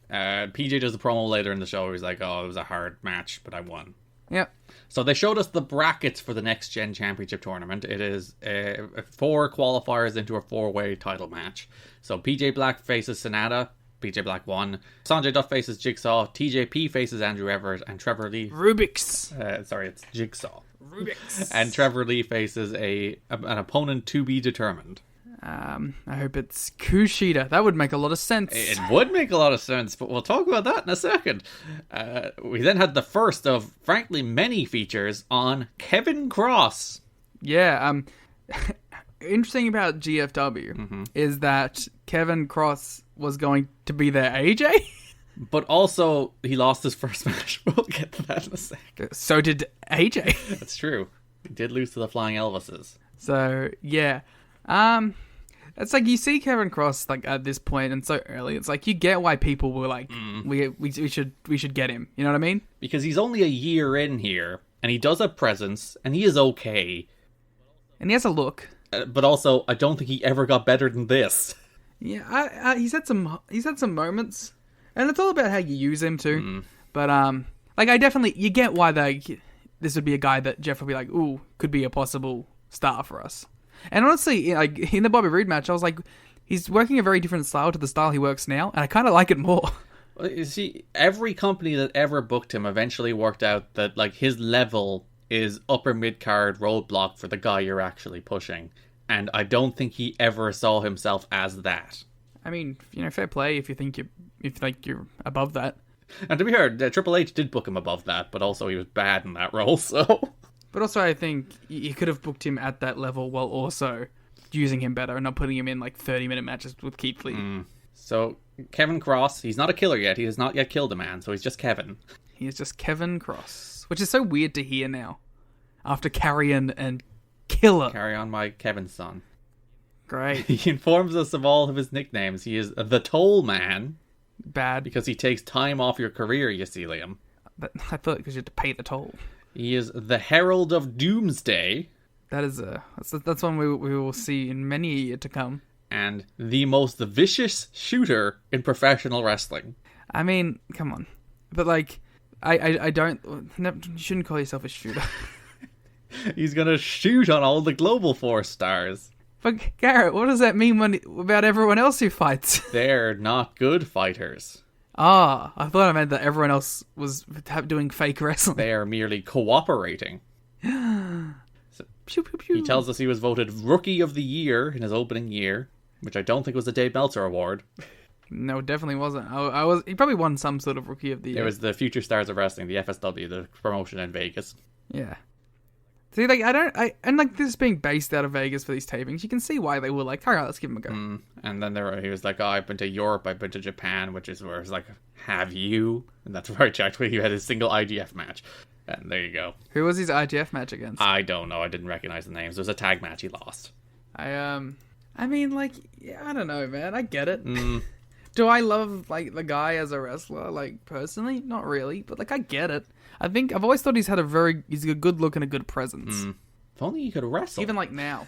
Speaker 11: PJ does a promo later in the show where he's like, "Oh, it was a hard match, but I won."
Speaker 10: Yep.
Speaker 11: So they showed us the brackets for the Next Gen Championship Tournament. It is 4 qualifiers into a 4-way title match. So PJ Black faces Sonata. PJ Black won. Sanjay Dutt faces Jigsaw. TJP faces Andrew Everett. And Trevor Lee...
Speaker 10: Rubik's.
Speaker 11: It's Jigsaw.
Speaker 10: Rubik's.
Speaker 11: And Trevor Lee faces an opponent to be determined.
Speaker 10: I hope it's Kushida. That would make a lot of sense.
Speaker 11: It would make a lot of sense, but we'll talk about that in a second. We then had the first of, frankly, many features on Kevin Kross.
Speaker 10: Yeah, interesting about GFW is that Kevin Kross was going to be their AJ.
Speaker 11: But also, he lost his first match. We'll get to that in a sec.
Speaker 10: So did AJ.
Speaker 11: That's true. He did lose to the Flying Elvises.
Speaker 10: So, yeah. It's like you see Kevin Kross like at this point and so early. It's like you get why people were like, we should get him. You know what I mean?
Speaker 11: Because he's only a year in here, and he does have presence, and he is okay,
Speaker 10: and he has a look.
Speaker 11: But also, I don't think he ever got better than this.
Speaker 10: Yeah, he's had some moments, and it's all about how you use him too. But like you get why this would be a guy that Jeff would be like, ooh, could be a possible star for us. And honestly, like in the Bobby Roode match, I was like, he's working a very different style to the style he works now, and I kind of like it more.
Speaker 11: Well, you see, every company that ever booked him eventually worked out that like his level is upper mid-card roadblock for the guy you're actually pushing. And I don't think he ever saw himself as that.
Speaker 10: I mean, fair play if you think you're above that.
Speaker 11: And to be fair, Triple H did book him above that, but also he was bad in that role, so...
Speaker 10: But also, I think you could have booked him at that level while also using him better and not putting him in like 30-minute matches with Keith Lee.
Speaker 11: So Kevin Kross, he's not a killer yet. He has not yet killed a man, so he's just Kevin.
Speaker 10: He is just Kevin Kross, which is so weird to hear now. After Carrion and Killer.
Speaker 11: Carry on, my Kevin son.
Speaker 10: Great.
Speaker 11: He informs us of all of his nicknames. He is the Toll Man.
Speaker 10: Bad.
Speaker 11: Because he takes time off your career, you see, Liam.
Speaker 10: But I thought because you had to pay the toll.
Speaker 11: He is the Herald of Doomsday.
Speaker 10: That's one we will see in many a year to come.
Speaker 11: And the most vicious shooter in professional wrestling.
Speaker 10: I mean, come on. But like, I don't... No, you shouldn't call yourself a shooter.
Speaker 11: He's gonna shoot on all the Global Force stars.
Speaker 10: But Garrett, what does that mean about everyone else who fights?
Speaker 11: They're not good fighters.
Speaker 10: I thought I meant that everyone else was doing fake wrestling.
Speaker 11: They are merely cooperating. So,
Speaker 10: pew, pew, pew.
Speaker 11: He tells us he was voted Rookie of the Year in his opening year, which I don't think was the Dave Meltzer Award.
Speaker 10: No, it definitely wasn't. He probably won some sort of Rookie of the Year.
Speaker 11: It was the Future Stars of Wrestling, the FSW, the promotion in Vegas.
Speaker 10: Yeah. See, like, and like this being based out of Vegas for these tapings, you can see why they were like, all right, let's give him a go.
Speaker 11: And then he was like, oh, I've been to Europe, I've been to Japan, which is where it's like, have you? And that's where I checked where he had his single IGF match. And there you go.
Speaker 10: Who was his IGF match against?
Speaker 11: I don't know. I didn't recognize the names. It was a tag match. He lost.
Speaker 10: I mean, like, yeah, I don't know, man. I get it. Do I love, like, the guy as a wrestler, like, personally? Not really, but, like, I get it. I've always thought he's a good look and a good presence.
Speaker 11: If only he could wrestle.
Speaker 10: Even, like, now.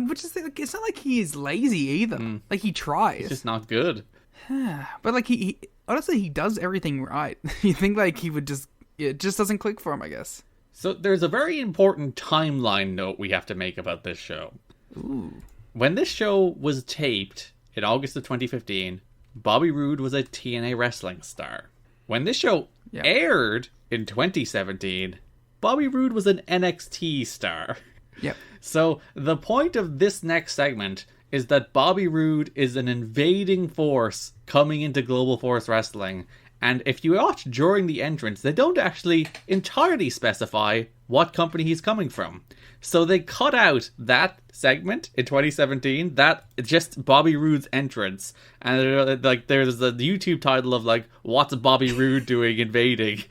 Speaker 10: Which is, like, it's not like he is lazy either. Like, he tries.
Speaker 11: He's just not good.
Speaker 10: But, like, he honestly, he does everything right. You think, like, he would just... It just doesn't click for him, I guess.
Speaker 11: So there's a very important timeline note we have to make about this show.
Speaker 10: Ooh.
Speaker 11: When this show was taped in August of 2015, Bobby Roode was a TNA wrestling star. When this show aired in 2017, Bobby Roode was an NXT star.
Speaker 10: Yep.
Speaker 11: So the point of this next segment is that Bobby Roode is an invading force coming into Global Force Wrestling. And if you watch during the entrance, they don't actually entirely specify what company he's coming from. So they cut out that segment in 2017, that just Bobby Roode's entrance. And like there's the YouTube title of like, what's Bobby Roode doing invading?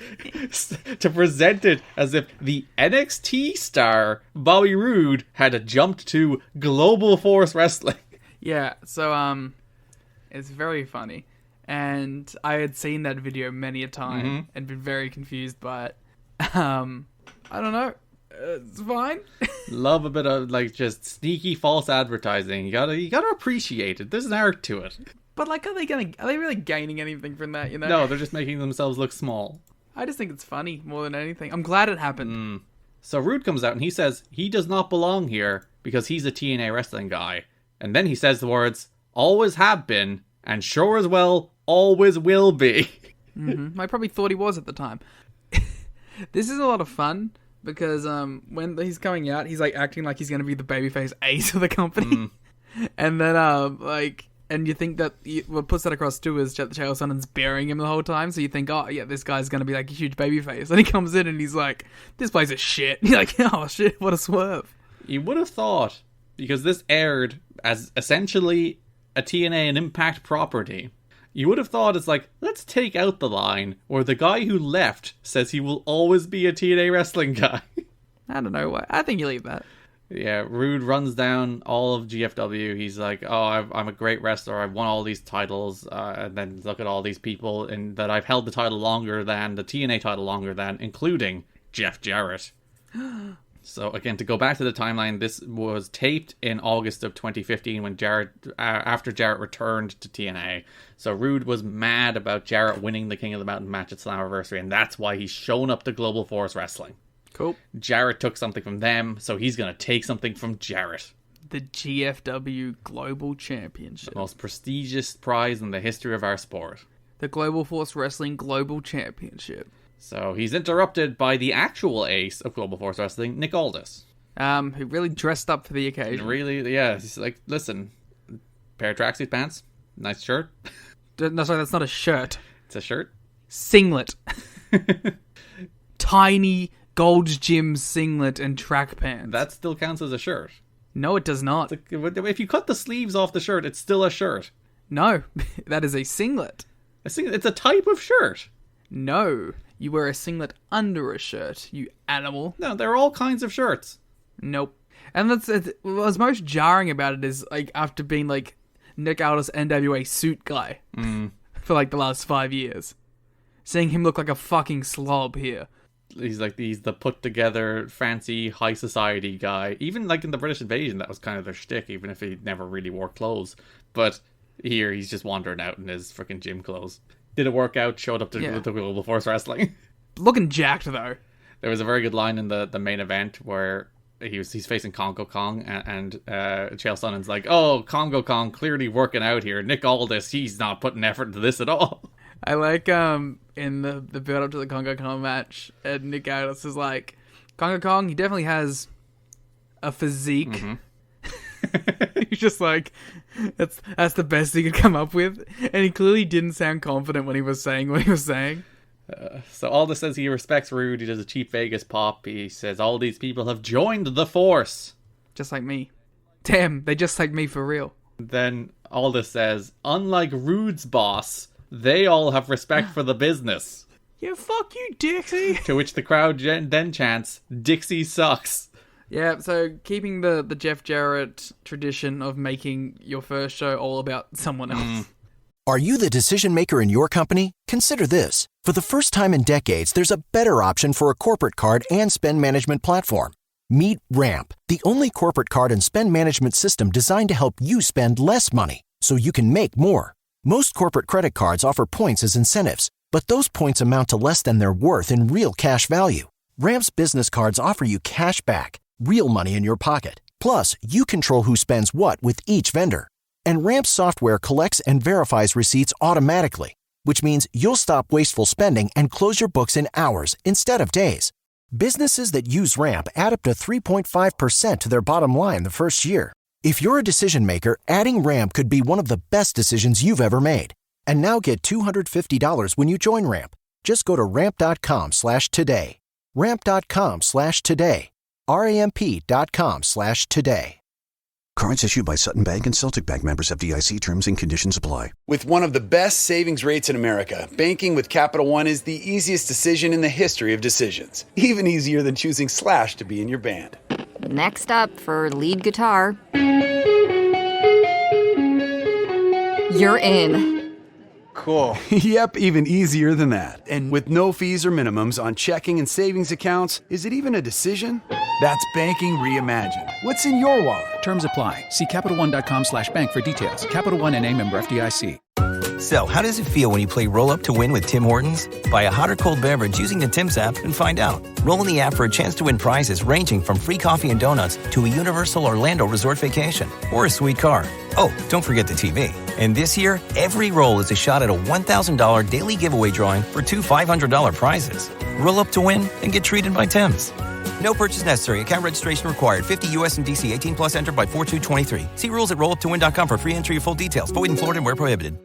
Speaker 11: To present it as if the NXT star Bobby Roode had jumped to Global Force Wrestling.
Speaker 10: Yeah, so it's very funny. And I had seen that video many a time and been very confused by it. I don't know. It's fine.
Speaker 11: Love a bit of like just sneaky false advertising. You gotta appreciate it. There's an art to it.
Speaker 10: But like, are they really gaining anything from that? You know?
Speaker 11: No, they're just making themselves look small.
Speaker 10: I just think it's funny more than anything. I'm glad it happened.
Speaker 11: So Roode comes out and he says he does not belong here because he's a TNA wrestling guy. And then he says the words, "Always have been, and sure as well, always will be."
Speaker 10: I probably thought he was at the time. This is a lot of fun because when he's coming out, he's like acting like he's going to be the babyface ace of the company. And then and you think that what puts that across too is that Chael Sonnen's burying him the whole time. So you think, oh yeah, this guy's going to be like a huge babyface. And he comes in and he's like, this place is shit. And you're like, oh shit, what a swerve.
Speaker 11: You would have thought, because this aired as essentially a TNA and Impact property, you would have thought it's like, let's take out the line where the guy who left says he will always be a TNA wrestling guy.
Speaker 10: I don't know why. I think you leave that.
Speaker 11: Yeah, Roode runs down all of GFW. He's like, oh, I'm a great wrestler. I've won all these titles. And then look at all these people that I've held the title longer than, the TNA title longer than, including Jeff Jarrett. So again, to go back to the timeline, this was taped in August of 2015 when after Jarrett returned to TNA. So Roode was mad about Jarrett winning the King of the Mountain match at Slammiversary, and that's why he's shown up to Global Force Wrestling.
Speaker 10: Cool.
Speaker 11: Jarrett took something from them, so he's going to take something from Jarrett.
Speaker 10: The GFW Global Championship.
Speaker 11: The most prestigious prize in the history of our sport.
Speaker 10: The Global Force Wrestling Global Championship.
Speaker 11: So he's interrupted by the actual ace of Global Force Wrestling, Nick Aldis.
Speaker 10: Who really dressed up for the occasion.
Speaker 11: Really, yeah. He's like, listen, pair of tracksuit pants, nice shirt.
Speaker 10: No, sorry, that's not a shirt.
Speaker 11: It's a shirt.
Speaker 10: Singlet. Tiny, Gold's Gym singlet and track pants.
Speaker 11: That still counts as a shirt.
Speaker 10: No, it does not.
Speaker 11: If you cut the sleeves off the shirt, it's still a shirt.
Speaker 10: No, that is a singlet.
Speaker 11: It's a type of shirt.
Speaker 10: No, you wear a singlet under a shirt, you animal.
Speaker 11: No, there are all kinds of shirts.
Speaker 10: Nope. And what was most jarring about it is, like, after being, like, Nick Aldis NWA suit guy for, like, the last 5 years. Seeing him look like a fucking slob here.
Speaker 11: He's the put-together, fancy, high society guy. Even, like, in the British Invasion, that was kind of their shtick, even if he never really wore clothes. But here, he's just wandering out in his freaking gym clothes. Did a workout, showed up to Global Force Wrestling.
Speaker 10: Looking jacked, though.
Speaker 11: There was a very good line in the main event where he's facing Congo Kong, and Chael Sonnen's like, oh, Congo Kong clearly working out here. Nick Aldis, he's not putting effort into this at all.
Speaker 10: I like, in the build up to the Congo Kong match, and Nick Aldis is like, Congo Kong, he definitely has a physique. Mm-hmm. He's just like, that's the best he could come up with. And he clearly didn't sound confident when he was saying what he was saying.
Speaker 11: So Aldis says he respects Roode. He does a cheap Vegas pop. He says all these people have joined the Force.
Speaker 10: Just like me. Damn, they just like me for real.
Speaker 11: Then Aldis says, unlike Roode's boss, they all have respect for the business.
Speaker 10: Yeah, fuck you, Dixie.
Speaker 11: To which the crowd then chants, Dixie sucks.
Speaker 10: Yeah, so keeping the Jeff Jarrett tradition of making your first show all about someone else.
Speaker 12: Are you the decision maker in your company? Consider this. For the first time in decades, there's a better option for a corporate card and spend management platform. Meet Ramp, the only corporate card and spend management system designed to help you spend less money so you can make more. Most corporate credit cards offer points as incentives, but those points amount to less than their worth in real cash value. Ramp's business cards offer you cash back, real money in your pocket. Plus, you control who spends what with each vendor. And Ramp's software collects and verifies receipts automatically, which means you'll stop wasteful spending and close your books in hours instead of days. Businesses that use Ramp add up to 3.5% to their bottom line the first year. If you're a decision maker, adding Ramp could be one of the best decisions you've ever made. And now get $250 when you join Ramp. Just go to ramp.com/today. Ramp.com/today. ramp.com/today.
Speaker 13: Cards issued by Sutton Bank and Celtic Bank, members FDIC. Terms and conditions apply.
Speaker 14: With one of the best savings rates in America, banking with Capital One is the easiest decision in the history of decisions. Even easier than choosing Slash to be in your band.
Speaker 2: Next up for lead guitar. You're in.
Speaker 14: Cool. Yep, even easier than that. And with no fees or minimums on checking and savings accounts, is it even a decision? That's banking reimagined. What's in your wallet?
Speaker 4: Terms apply. See CapitalOne.com/bank for details. Capital One N.A. member FDIC.
Speaker 1: So, how does it feel when you play Roll Up to Win with Tim Hortons? Buy a hot or cold beverage using the Tim's app and find out. Roll in the app for a chance to win prizes ranging from free coffee and donuts to a Universal Orlando resort vacation or a sweet car. Oh, don't forget the TV. And this year, every roll is a shot at a $1,000 daily giveaway drawing for two $500 prizes. Roll up to win and get treated by Tim's. No purchase necessary. Account registration required. 50 U.S. and D.C. 18 plus. Entered by 4/2/23. See rules at rolluptowin.com for free entry and full details. Void in Florida and where prohibited.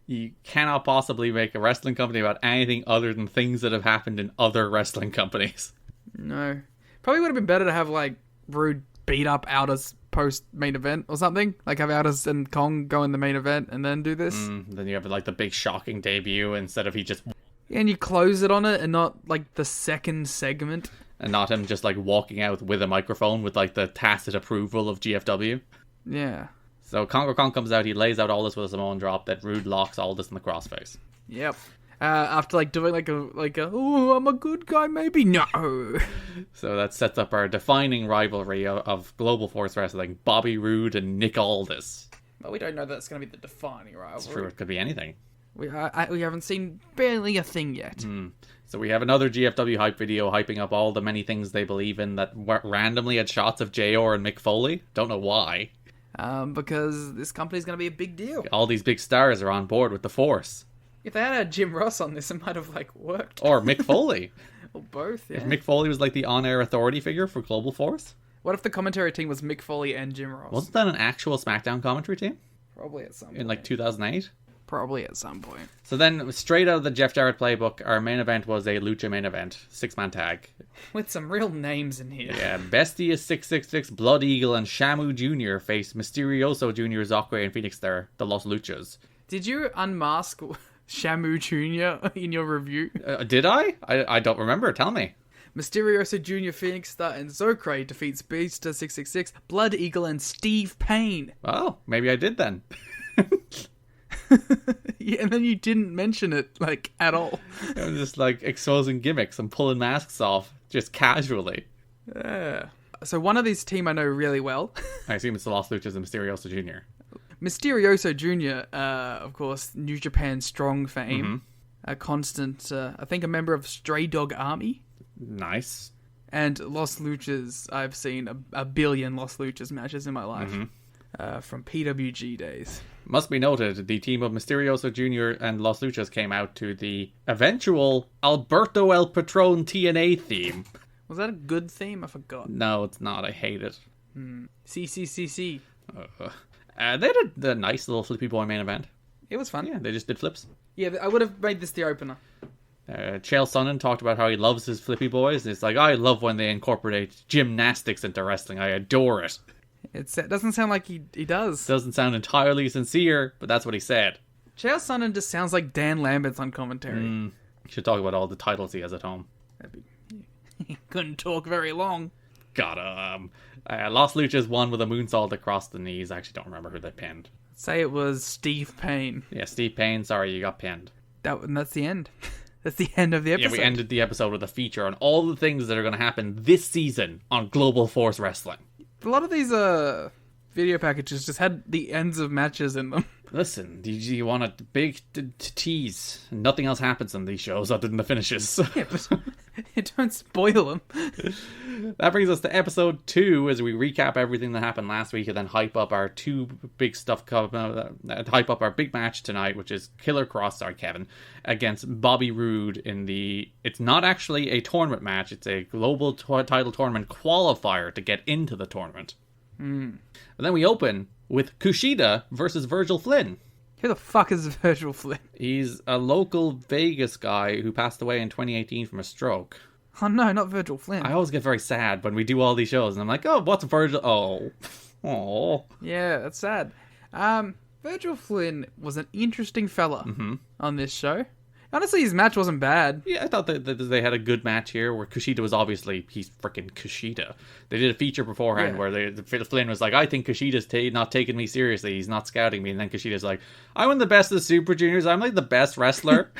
Speaker 11: You cannot possibly make a wrestling company about anything other than things that have happened in other wrestling companies.
Speaker 10: No. Probably would have been better to have, like, Roode beat up Aldis post-main event or something. Like, have Aldis and Kong go in the main event and then do this.
Speaker 11: Then you have, like, the big shocking debut instead of he just...
Speaker 10: Yeah, and you close it on it and not, like, the second segment.
Speaker 11: And not him just, like, walking out with a microphone with, like, the tacit approval of GFW.
Speaker 10: Yeah.
Speaker 11: So Congo Kong comes out, he lays out Aldis with a Samoan drop that Roode locks Aldis in the crossface.
Speaker 10: Yep. After, like, doing like a oh, I'm a good guy, maybe? No.
Speaker 11: So that sets up our defining rivalry of Global Force Wrestling, Bobby Roode and Nick Aldis.
Speaker 10: Well, we don't know that's going to be the defining rivalry.
Speaker 11: It's true, it could be anything.
Speaker 10: We haven't seen barely a thing yet.
Speaker 11: So we have another GFW hype video hyping up all the many things they believe in that randomly had shots of JR and Mick Foley. Don't know why.
Speaker 10: Because this company's going to be a big deal.
Speaker 11: All these big stars are on board with the Force.
Speaker 10: If they had Jim Ross on this, it might have, like, worked.
Speaker 11: Or Mick Foley.
Speaker 10: Or both, yeah.
Speaker 11: If Mick Foley was, like, the on-air authority figure for Global Force.
Speaker 10: What if the commentary team was Mick Foley and Jim Ross?
Speaker 11: Wasn't that an actual SmackDown commentary team?
Speaker 10: Probably at some point.
Speaker 11: In, like, 2008?
Speaker 10: Probably at some point.
Speaker 11: So then, straight out of the Jeff Jarrett playbook, our main event was a lucha main event, 6-man tag.
Speaker 10: With some real names in here.
Speaker 11: Yeah, Bestia 666, Blood Eagle, and Shamu Jr. faced Mysterioso Jr., Zocre, and Phoenix there, the Los Luchas.
Speaker 10: Did you unmask Shamu Jr. in your review?
Speaker 11: Did I? I don't remember. Tell me.
Speaker 10: Mysterioso Jr., Phoenix Star, and Zocre defeats Beasta 666, Blood Eagle, and Steve Payne.
Speaker 11: Oh, maybe I did then.
Speaker 10: Yeah, and then you didn't mention it, like, at all.
Speaker 11: I'm just, like, exposing gimmicks and pulling masks off, just casually.
Speaker 10: Yeah. So one of these team I know really well.
Speaker 11: I assume it's the Los Luchas and Mysterioso Jr.
Speaker 10: Mysterioso Jr., of course, New Japan Strong fame. A constant, I think a member of Stray Dog Army.
Speaker 11: Nice.
Speaker 10: And Los Luchas, I've seen a billion Los Luchas matches in my life. From PWG days.
Speaker 11: Must be noted, the team of Mysterioso Jr. and Los Luchas came out to the eventual Alberto El Patron TNA theme.
Speaker 10: Was that a good theme? I forgot.
Speaker 11: No, it's not. I hate it.
Speaker 10: CCCC.
Speaker 11: They did a nice little Flippy Boy main event.
Speaker 10: It was fun.
Speaker 11: Yeah, they just did flips.
Speaker 10: Yeah, I would have made this the opener.
Speaker 11: Chael Sonnen talked about how he loves his Flippy Boys. It's like, I love when they incorporate gymnastics into wrestling. I adore it.
Speaker 10: It doesn't sound like he does.
Speaker 11: Doesn't sound entirely sincere, but that's what he said.
Speaker 10: Chael Sonnen just sounds like Dan Lambert's on commentary.
Speaker 11: Should talk about all the titles he has at home.
Speaker 10: He couldn't talk very long.
Speaker 11: God, Los Luchas won with a moonsault across the knees. I actually don't remember who they pinned.
Speaker 10: Say it was Steve Payne.
Speaker 11: Yeah, Steve Payne. Sorry, you got pinned.
Speaker 10: And that's the end. That's the end of the episode.
Speaker 11: Yeah, we ended the episode with a feature on all the things that are going to happen this season on Global Force Wrestling.
Speaker 10: A lot of these video packages just had the ends of matches in them.
Speaker 11: Listen, you want a big tease. Nothing else happens in these shows other than the finishes.
Speaker 10: Yeah, but don't spoil them.
Speaker 11: That brings us to episode 2 as we recap everything that happened last week and then hype up our two big stuff, hype up our big match tonight, which is Kevin, against Bobby Roode in the... It's not actually a tournament match, it's a global title tournament qualifier to get into the tournament. But then we open with Kushida versus Virgil Flynn.
Speaker 10: Who the fuck is Virgil Flynn?
Speaker 11: He's a local Vegas guy who passed away in 2018 from a stroke.
Speaker 10: Oh no, not Virgil Flynn.
Speaker 11: I always get very sad when we do all these shows and I'm like, oh, what's Virgil? Oh.
Speaker 10: Yeah, that's sad. Virgil Flynn was an interesting fella on this show. Honestly, his match wasn't bad.
Speaker 11: Yeah, I thought that they had a good match here where Kushida was obviously, he's freaking Kushida. They did a feature beforehand where Flynn was like, I think Kushida's not taking me seriously. He's not scouting me. And then Kushida's like, I'm one of the best of the Super Juniors. I'm like the best wrestler.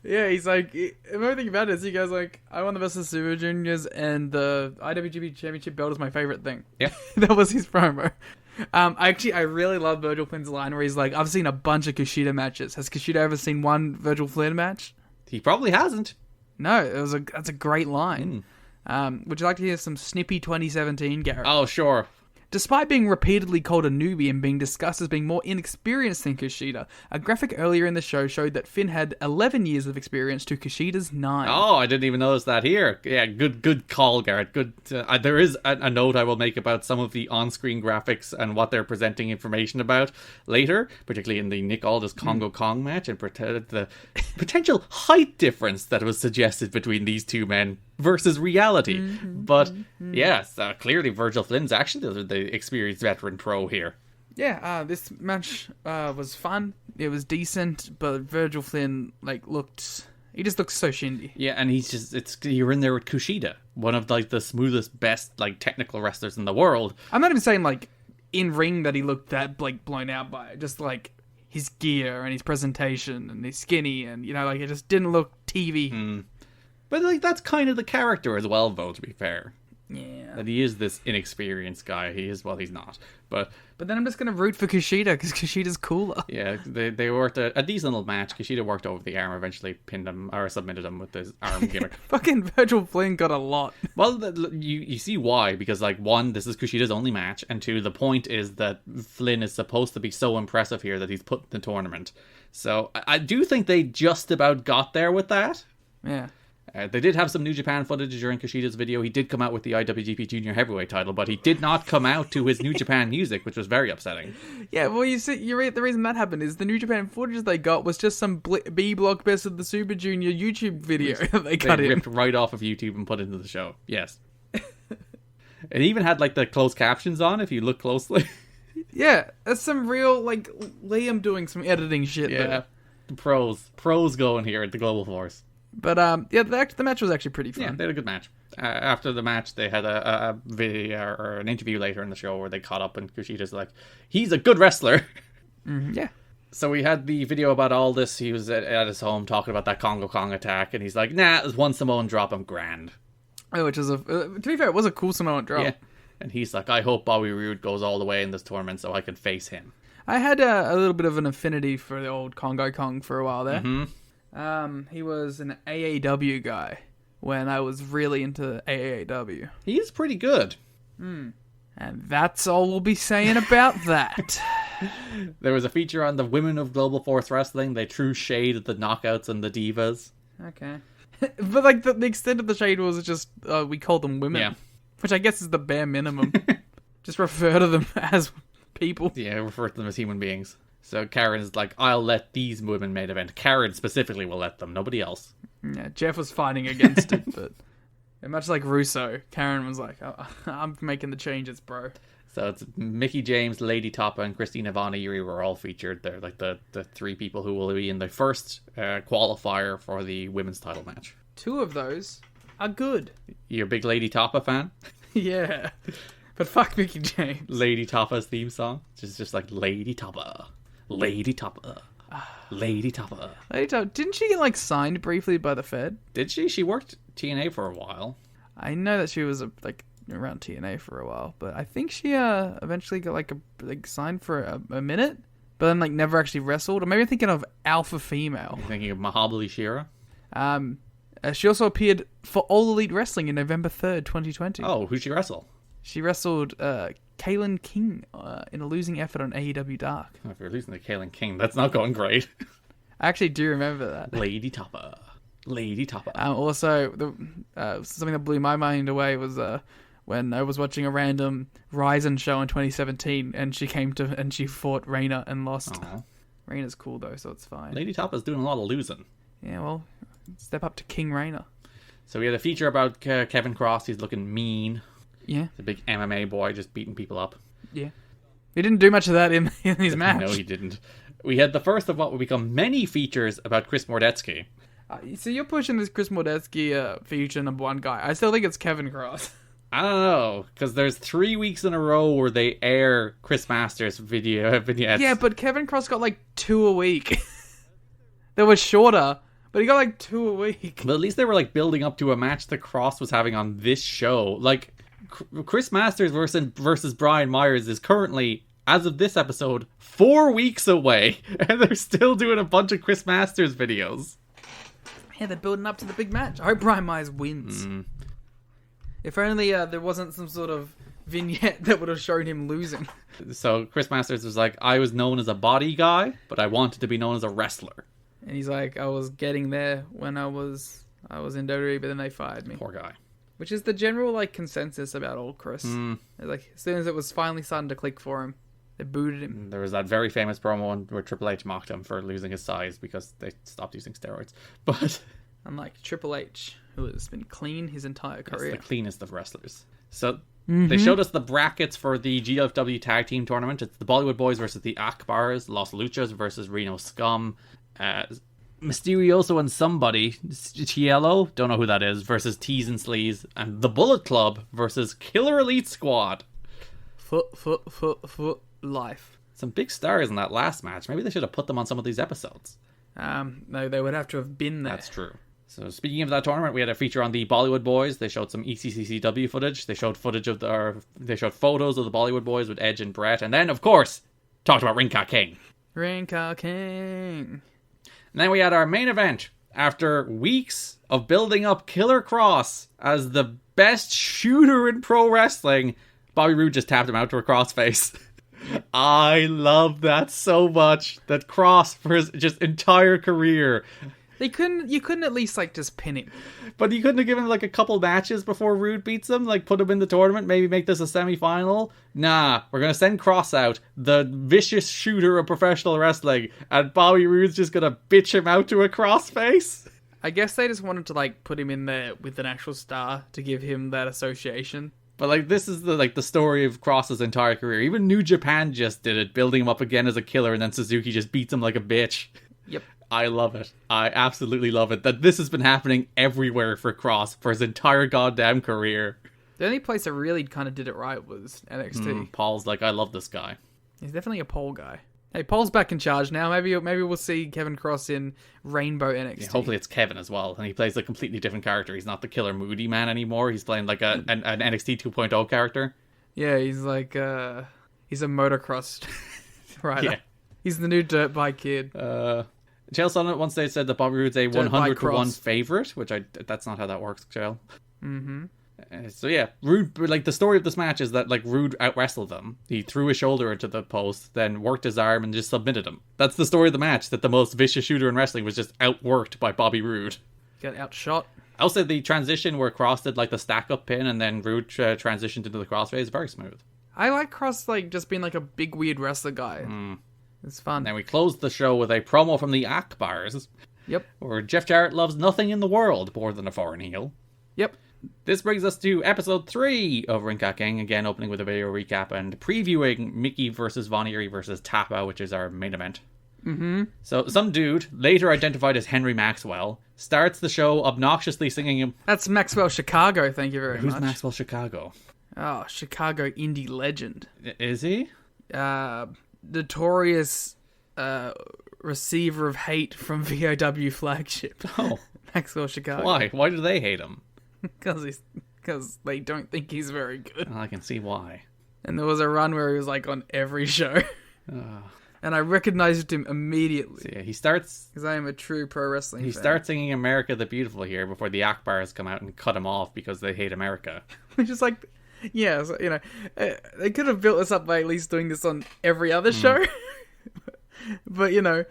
Speaker 10: Yeah, he's like, everything about it is he goes like, I won the best of the Super Juniors and the IWGP Championship belt is my favorite thing.
Speaker 11: Yeah.
Speaker 10: That was his promo. I really love Virgil Flynn's line where he's like, I've seen a bunch of Kushida matches. Has Kushida ever seen one Virgil Flynn match?
Speaker 11: He probably hasn't.
Speaker 10: No, that's a great line. Would you like to hear some snippy 2017, Garrett?
Speaker 11: Oh, sure.
Speaker 10: Despite being repeatedly called a newbie and being discussed as being more inexperienced than Kushida, a graphic earlier in the show showed that Finn had 11 years of experience to Kushida's 9.
Speaker 11: Oh, I didn't even notice that here. Yeah, good call, Garrett. Good. There is a note I will make about some of the on-screen graphics and what they're presenting information about later, particularly in the Nick Aldis Congo Kong match, and the potential height difference that was suggested between these two men versus reality. But yes, clearly Virgil Flynn's actually the experienced veteran pro here.
Speaker 10: Yeah, this match was fun. It was decent, but Virgil Flynn he just looks so shindy.
Speaker 11: Yeah, and you're in there with Kushida, one of the smoothest, best technical wrestlers in the world.
Speaker 10: I'm not even saying in ring that he looked that blown out by it. Just his gear and his presentation and he's skinny and it just didn't look TV.
Speaker 11: But that's kind of the character as well, though, to be fair.
Speaker 10: Yeah.
Speaker 11: That he is this inexperienced guy. He's not. But
Speaker 10: then I'm just going to root for Kushida, because Kushida's cooler.
Speaker 11: Yeah, they worked a decent little match. Kushida worked over the arm, eventually pinned him, or submitted him with his arm gimmick.
Speaker 10: Fucking Virgil Flynn got a lot.
Speaker 11: Well, you see why, because, one, this is Kushida's only match, and two, the point is that Flynn is supposed to be so impressive here that he's put in the tournament. So, I do think they just about got there with that.
Speaker 10: Yeah.
Speaker 11: They did have some New Japan footage during Kushida's video. He did come out with the IWGP Junior Heavyweight title, but he did not come out to his New Japan music, which was very upsetting.
Speaker 10: Yeah, well, you're right. The reason that happened is the New Japan footage they got was just some B-Block Best of the Super Junior YouTube video that they cut in.
Speaker 11: Ripped right off of YouTube and put into the show. Yes. It even had, like, the closed captions on, if you look closely.
Speaker 10: Yeah, that's some real, like, Liam doing some editing shit there.
Speaker 11: Pros going here at the Global Force.
Speaker 10: But, yeah, the match was actually pretty fun.
Speaker 11: Yeah, they had a good match. After the match, they had a video or an interview later in the show where they caught up and Kushida's like, he's a good wrestler.
Speaker 10: Yeah.
Speaker 11: So we had the video about all this. He was at his home talking about that Congo Kong attack, and he's like, nah, there's one Samoan drop, I'm grand.
Speaker 10: Oh, which is to be fair, it was a cool Samoan drop.
Speaker 11: Yeah. And he's like, I hope Bobby Roode goes all the way in this tournament so I can face him.
Speaker 10: I had a little bit of an affinity for the old Congo Kong for a while there.
Speaker 11: Mm-hmm.
Speaker 10: He was an AAW guy when I was really into AAW.
Speaker 11: He is pretty good.
Speaker 10: And that's all we'll be saying about that.
Speaker 11: There was a feature on the Women of Global Force Wrestling. They threw shade at the Knockouts and the Divas.
Speaker 10: Okay. But like the extent of the shade was just we called them women.
Speaker 11: Yeah.
Speaker 10: Which I guess is the bare minimum. Just refer to them as people.
Speaker 11: Yeah, refer to them as human beings. So Karen's like, I'll let these women main event. Karen specifically will let them, nobody else.
Speaker 10: Yeah, Jeff was fighting against it, but much like Russo, Karen was like, I'm making the changes, bro.
Speaker 11: So it's Mickie James, Lady Toppa, and Christina Von Eerie were all featured. They're like the three people who will be in the first qualifier for the women's title match.
Speaker 10: Two of those are good.
Speaker 11: You're a big Lady Toppa fan?
Speaker 10: Yeah. But fuck Mickie James.
Speaker 11: Lady Toppa's theme song. It's just like Lady Toppa. Lady Toppa. Lady Toppa.
Speaker 10: Lady Toppa. Didn't she get like signed briefly by the Fed?
Speaker 11: Did she? She worked TNA for a while.
Speaker 10: I know that she was like around TNA for a while, but I think she eventually got like signed for a minute, but then like never actually wrestled. Or maybe I'm thinking of Alpha Female.
Speaker 11: You're thinking of Mahabali Shira?
Speaker 10: She also appeared for All Elite Wrestling in November 3rd, 2020.
Speaker 11: Oh, who'd she wrestle?
Speaker 10: She wrestled Kaylin King in a losing effort on AEW Dark.
Speaker 11: Oh, if you're losing to Kaylin King, that's not going great.
Speaker 10: I actually do remember that.
Speaker 11: Lady Toppa. Lady Toppa.
Speaker 10: Also, something that blew my mind away was when I was watching a random Ryzen show in 2017, and she fought Reina and lost.
Speaker 11: Aww.
Speaker 10: Reina's cool though, so it's fine.
Speaker 11: Lady Toppa's doing a lot of losing.
Speaker 10: Yeah, well, step up to King Reina.
Speaker 11: So we had a feature about Kevin Kross. He's looking mean.
Speaker 10: Yeah.
Speaker 11: He's a big MMA boy just beating people up.
Speaker 10: Yeah. He didn't do much of that in his match.
Speaker 11: No, he didn't. We had the first of what will become many features about Chris Mordetsky.
Speaker 10: So you're pushing this Chris Mordetsky feature number one guy. I still think it's Kevin Kross.
Speaker 11: I don't know, because there's 3 weeks in a row where they air Chris Masters vignettes.
Speaker 10: Yeah, but Kevin Kross got like 2 a week. They were shorter, but he got like 2 a week.
Speaker 11: But at least they were like building up to a match that Kross was having on this show. Like, Chris Masters versus Brian Myers is currently, as of this episode, 4 weeks away, and they're still doing a bunch of Chris Masters videos.
Speaker 10: Yeah, they're building up to the big match. I hope Brian Myers wins. If only there wasn't some sort of vignette that would have shown him losing.
Speaker 11: So Chris Masters was like, I was known as a body guy, but I wanted to be known as a wrestler.
Speaker 10: And he's like, I was getting there when I was in WWE, but then they fired me.
Speaker 11: Poor guy.
Speaker 10: Which is the general like consensus about old Chris. Like as soon as it was finally starting to click for him, they booted him.
Speaker 11: There was that very famous promo where Triple H mocked him for losing his size because they stopped using steroids. But
Speaker 10: unlike Triple H, who has been clean his entire career.
Speaker 11: It's the cleanest of wrestlers. So they showed us the brackets for the GFW Tag Team Tournament. It's the Bollywood Boys versus the Akbars, Los Luchas versus Reno Scum, Mysterioso and somebody, Cielo, don't know who that is, versus Tees and Sleaze, and the Bullet Club versus Killer Elite Squad.
Speaker 10: Foot life.
Speaker 11: Some big stars in that last match. Maybe they should have put them on some of these episodes.
Speaker 10: No, they would have to have been there.
Speaker 11: That's true. So speaking of that tournament, we had a feature on the Bollywood Boys. They showed some ECCCW footage. They showed photos of the Bollywood Boys with Edge and Brett, and then of course talked about Ring Ka King.
Speaker 10: Ring Ka King.
Speaker 11: And then we had our main event. After weeks of building up Killer Kross as the best shooter in pro wrestling, Bobby Roode just tapped him out to a crossface. I love that so much. That Kross for his just entire career,
Speaker 10: You couldn't at least, like, just pin him.
Speaker 11: But you couldn't have given him, like, a couple matches before Roode beats him? Like, put him in the tournament, maybe make this a semi-final? Nah, we're going to send Kross out, the vicious shooter of professional wrestling, and Bobby Roode's just going to bitch him out to a Kross face?
Speaker 10: I guess they just wanted to, like, put him in there with an actual star to give him that association.
Speaker 11: But, like, this is the story of Kross's entire career. Even New Japan just did it, building him up again as a killer, and then Suzuki just beats him like a bitch.
Speaker 10: Yep.
Speaker 11: I love it. I absolutely love it. That this has been happening everywhere for Kross for his entire goddamn career.
Speaker 10: The only place that really kind of did it right was NXT.
Speaker 11: Paul's like, I love this guy.
Speaker 10: He's definitely a Paul guy. Hey, Paul's back in charge now. Maybe we'll see Kevin Kross in Rainbow NXT.
Speaker 11: Yeah, hopefully it's Kevin as well, and he plays a completely different character. He's not the killer moody man anymore. He's playing like an NXT 2.0 character.
Speaker 10: Yeah, he's like he's a motocross rider. Yeah. He's the new dirt bike kid.
Speaker 11: Chael Sonnen once they said that Bobby Roode's a 100-1 favorite, which that's not how that works, Chael.
Speaker 10: Mm-hmm.
Speaker 11: So yeah, Roode, like, the story of this match is that, like, Roode out-wrestled him. He threw his shoulder into the post, then worked his arm and just submitted him. That's the story of the match, that the most vicious shooter in wrestling was just outworked by Bobby Roode.
Speaker 10: Got outshot.
Speaker 11: Also, the transition where Kross did, like, the stack-up pin and then Roode transitioned into the crossface is very smooth.
Speaker 10: I like Kross, like, just being, like, a big, weird wrestler guy. It's fun.
Speaker 11: Then we closed the show with a promo from the Akbars.
Speaker 10: Yep.
Speaker 11: Where Jeff Jarrett loves nothing in the world more than a foreign heel.
Speaker 10: Yep.
Speaker 11: This brings us to episode 3 of Ring Ka King, again opening with a video recap and previewing Mickey versus Von Eerie versus Tappa, which is our main event.
Speaker 10: Mm-hmm.
Speaker 11: So some dude, later identified as Henry Maxwell, starts the show obnoxiously singing him.
Speaker 10: That's Maxwell Chicago, thank you very much.
Speaker 11: Who's Maxwell Chicago?
Speaker 10: Oh, Chicago indie legend.
Speaker 11: Is he?
Speaker 10: Notorious receiver of hate from VOW flagship.
Speaker 11: Oh.
Speaker 10: Maxwell Chicago.
Speaker 11: Why? Why do they hate him?
Speaker 10: Because they don't think he's very good.
Speaker 11: Well, I can see why.
Speaker 10: And there was a run where he was, like, on every show. And I recognized him immediately.
Speaker 11: So, yeah, he starts...
Speaker 10: Because I am a true pro wrestling fan.
Speaker 11: He starts singing America the Beautiful here before the Akbars come out and cut him off because they hate America.
Speaker 10: Which is like... Yeah, so, you know, they could have built this up by at least doing this on every other show. But, you know,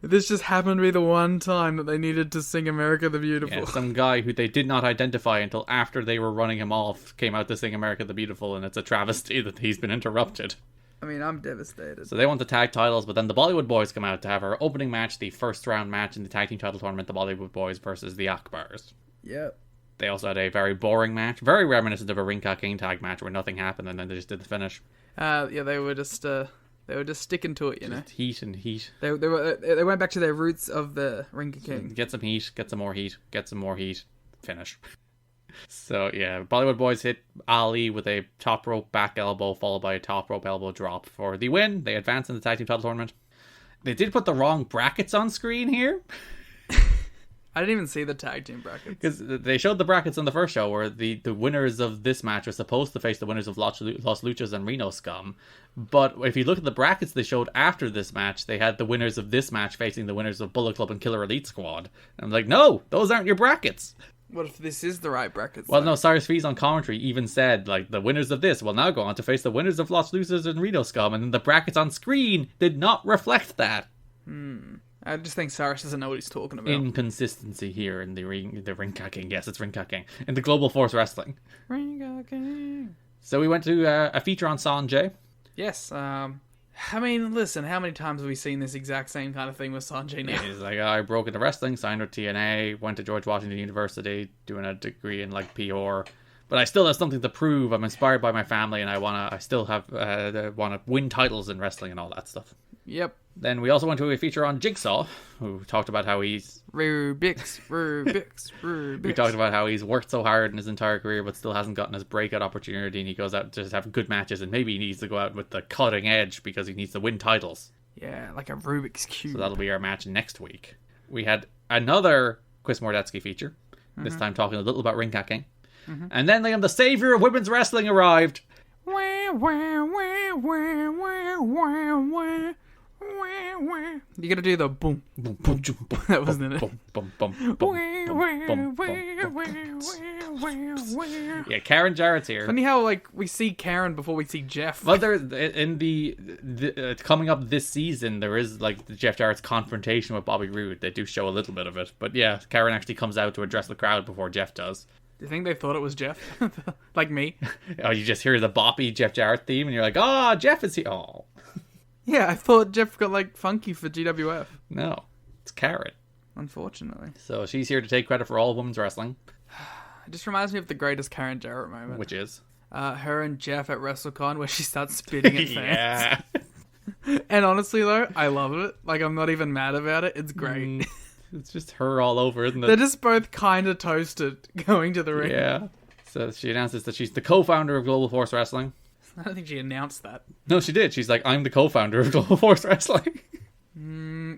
Speaker 10: this just happened to be the one time that they needed to sing America the Beautiful.
Speaker 11: Yeah, some guy who they did not identify until after they were running him off came out to sing America the Beautiful, and it's a travesty that he's been interrupted.
Speaker 10: I mean, I'm devastated.
Speaker 11: So they want the tag titles, but then the Bollywood Boys come out to have our opening match, the first round match in the tag team title tournament, the Bollywood Boys versus the Akbars.
Speaker 10: Yep.
Speaker 11: They also had a very boring match, very reminiscent of a Ring Ka King tag match where nothing happened and then they just did the finish.
Speaker 10: Yeah, they were just sticking to it, you know.
Speaker 11: Just heat and heat.
Speaker 10: They went back to their roots of the Ring Ka King.
Speaker 11: Get some heat, get some more heat, get some more heat, finish. So yeah, Bollywood Boys hit Ali with a top rope back elbow followed by a top rope elbow drop for the win. They advance in the tag team title tournament. They did put the wrong brackets on screen here.
Speaker 10: I didn't even see the tag team brackets.
Speaker 11: Because they showed the brackets on the first show where the winners of this match were supposed to face the winners of Los Luchas and Reno Scum. But if you look at the brackets they showed after this match, they had the winners of this match facing the winners of Bullet Club and Killer Elite Squad. And I'm like, no, those aren't your brackets.
Speaker 10: What if this is the right brackets?
Speaker 11: Well, no, Cyrus Fees on commentary even said, like, the winners of this will now go on to face the winners of Los Luchas and Reno Scum. And the brackets on screen did not reflect that.
Speaker 10: I just think Cyrus doesn't know what he's talking about.
Speaker 11: Inconsistency here in the Ring Ka King. Yes, it's Ring Ka King. In the Global Force Wrestling.
Speaker 10: Ring Ka King.
Speaker 11: So we went to a feature on Sanjay.
Speaker 10: Yes. I mean, listen, how many times have we seen this exact same kind of thing with Sanjay now?
Speaker 11: He's like, I broke into wrestling, signed with TNA, went to George Washington University, doing a degree in, like, PR. But I still have something to prove. I'm inspired by my family, and I still want to win titles in wrestling and all that stuff.
Speaker 10: Yep.
Speaker 11: Then we also went to a feature on Jigsaw, who talked about how he's...
Speaker 10: Rubik's.
Speaker 11: We talked about how he's worked so hard in his entire career, but still hasn't gotten his breakout opportunity, and he goes out to just have good matches, and maybe he needs to go out with the cutting edge because he needs to win titles.
Speaker 10: Yeah, like a Rubik's Cube.
Speaker 11: So that'll be our match next week. We had another Chris Mordetsky feature, this time talking a little about Ring Ka King. And then Liam, the savior of women's wrestling, arrived.
Speaker 10: You gotta do the boom.
Speaker 11: Boom, boom, boom, boom,
Speaker 10: That wasn't it.
Speaker 11: boom, boom, boom, boom, boom, boom, boom, boom. Yeah, Karen Jarrett's here.
Speaker 10: Funny how like we see Karen before we see Jeff.
Speaker 11: Well, there in the coming up this season, there is like the Jeff Jarrett's confrontation with Bobby Roode. They do show a little bit of it, but yeah, Karen actually comes out to address the crowd before Jeff does.
Speaker 10: Do you think they thought it was Jeff? Like me?
Speaker 11: Oh, you just hear the boppy Jeff Jarrett theme, and you're like, "Oh, Jeff is here." Oh,
Speaker 10: yeah, I thought Jeff got like funky for GWF.
Speaker 11: no, it's Karen.
Speaker 10: Unfortunately.
Speaker 11: So she's here to take credit for all women's wrestling.
Speaker 10: It just reminds me of the greatest Karen Jarrett moment.
Speaker 11: Which is?
Speaker 10: Her and Jeff at WrestleCon where she starts spitting at fans.
Speaker 11: Yeah.
Speaker 10: And honestly though, I love it. Like, I'm not even mad about it. It's great.
Speaker 11: It's just her all over, isn't it?
Speaker 10: They're just both kind of toasted going to the ring.
Speaker 11: Yeah. So she announces that she's the co-founder of Global Force Wrestling.
Speaker 10: I don't think she announced that.
Speaker 11: No, she did. She's like, I'm the co-founder of Global Force Wrestling.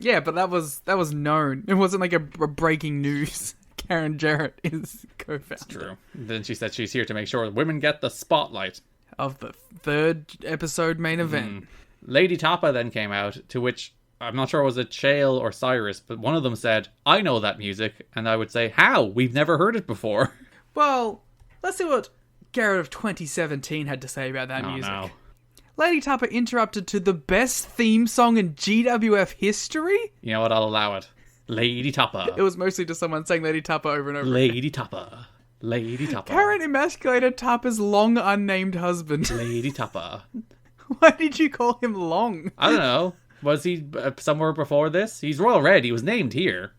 Speaker 10: Yeah, but that was known. It wasn't like a breaking news. Karen Jarrett is co-founder.
Speaker 11: It's true. Then she said she's here to make sure women get the spotlight.
Speaker 10: Of the third episode main event.
Speaker 11: Lady Tapa then came out, to which I'm not sure was it Chael or Cyrus, but one of them said, I know that music, and I would say, how? We've never heard it before.
Speaker 10: Well, let's see what Garrett of 2017 had to say about that music.
Speaker 11: No.
Speaker 10: Lady Tapa interrupted to the best theme song in GWF history?
Speaker 11: You know what? I'll allow it. Lady Tapa.
Speaker 10: It was mostly just someone saying Lady Tapa over and over.
Speaker 11: Lady Tapa. Lady Tapa.
Speaker 10: Karen emasculated Tapa's long unnamed husband.
Speaker 11: Lady Tapa.
Speaker 10: Why did you call him long?
Speaker 11: I don't know. Was he somewhere before this? He's Royal Red. He was named here.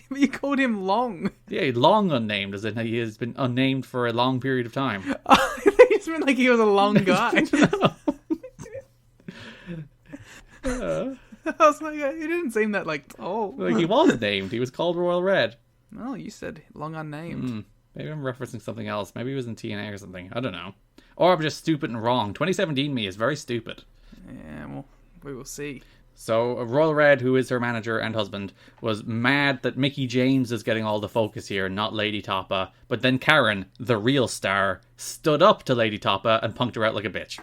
Speaker 10: But you called him long.
Speaker 11: Yeah, long unnamed, as in he has been unnamed for a long period of time.
Speaker 10: I think it just meant like he was a long guy. I was like, he didn't seem that like tall.
Speaker 11: Like he was named. He was called Royal Red.
Speaker 10: No, you said long unnamed.
Speaker 11: Maybe I'm referencing something else. Maybe he was in TNA or something. I don't know. Or I'm just stupid and wrong. 2017 me is very stupid.
Speaker 10: Yeah, well, we will see.
Speaker 11: So Royal Red, who is her manager and husband, was mad that Mickie James is getting all the focus here, not Lady Tapa. But then Karen, the real star, stood up to Lady Tapa and punked her out like a bitch.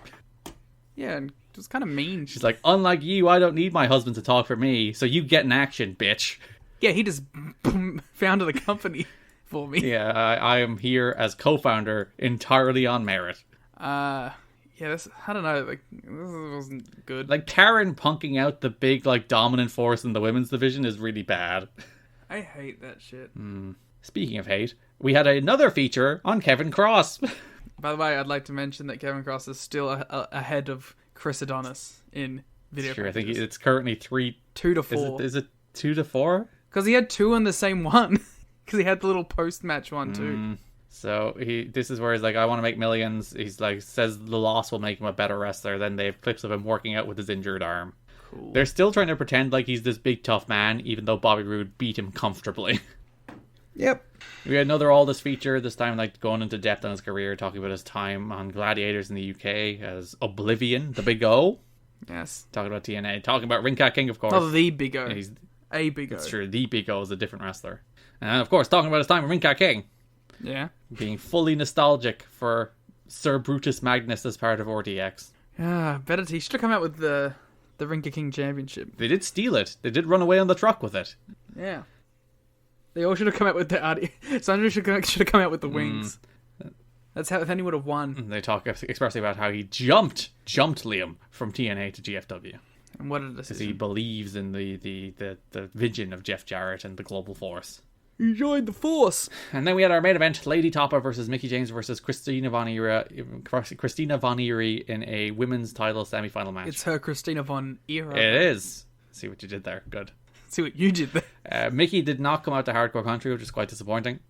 Speaker 10: Yeah, and it was kind of mean.
Speaker 11: She's like, unlike you, I don't need my husband to talk for me, so you get in action, bitch.
Speaker 10: Yeah, he just founded a company for me.
Speaker 11: Yeah, I am here as co-founder entirely on merit.
Speaker 10: Yeah, I don't know, like, this wasn't good.
Speaker 11: Like, Karen punking out the big, like, dominant force in the women's division is really bad.
Speaker 10: I hate that shit.
Speaker 11: Speaking of hate, we had another feature on Kevin Kross.
Speaker 10: By the way, I'd like to mention that Kevin Kross is still ahead of Chris Adonis in video
Speaker 11: Sure, I think
Speaker 10: packages.
Speaker 11: it's currently 2
Speaker 10: to 4.
Speaker 11: Is it 2 to 4?
Speaker 10: Because he had 2 in the same one. Because he had the little post-match one, too.
Speaker 11: So this is where he's like, I want to make millions. He's like, says the loss will make him a better wrestler. Then they have clips of him working out with his injured arm.
Speaker 10: Cool.
Speaker 11: They're still trying to pretend like he's this big tough man, even though Bobby Roode beat him comfortably.
Speaker 10: Yep.
Speaker 11: We had another Aldous feature, this time like going into depth on his career, talking about his time on Gladiators in the UK as Oblivion, the Big O.
Speaker 10: Yes.
Speaker 11: Talking about TNA, talking about Ringcat King, of course.
Speaker 10: Oh, the Big O.
Speaker 11: Yeah, he's
Speaker 10: a Big O.
Speaker 11: It's true, the Big O is a different wrestler. And of course, talking about his time with Ringcat King.
Speaker 10: Yeah.
Speaker 11: Being fully nostalgic for Sir Brutus Magnus as part of RTX.
Speaker 10: Yeah, better. He should have come out with the Rinker King Championship.
Speaker 11: They did steal it. They did run away on the truck with it.
Speaker 10: Yeah. They all should have come out with the... Sandra should have come out with the wings. That's how then he would have won.
Speaker 11: They talk expressly about how he jumped Liam from TNA to GFW.
Speaker 10: And what a decision.
Speaker 11: Because he believes in the vision of Jeff Jarrett and the Global Force.
Speaker 10: He joined the Force.
Speaker 11: And then we had our main event, Lady Tapa versus Mickie James versus Christina Von Eerie in a women's title semi-final match.
Speaker 10: It's her Christina Von Eerie.
Speaker 11: It is. See what you did there. Good.
Speaker 10: See what you did there.
Speaker 11: Mickie did not come out to Hardcore Country, which is quite disappointing.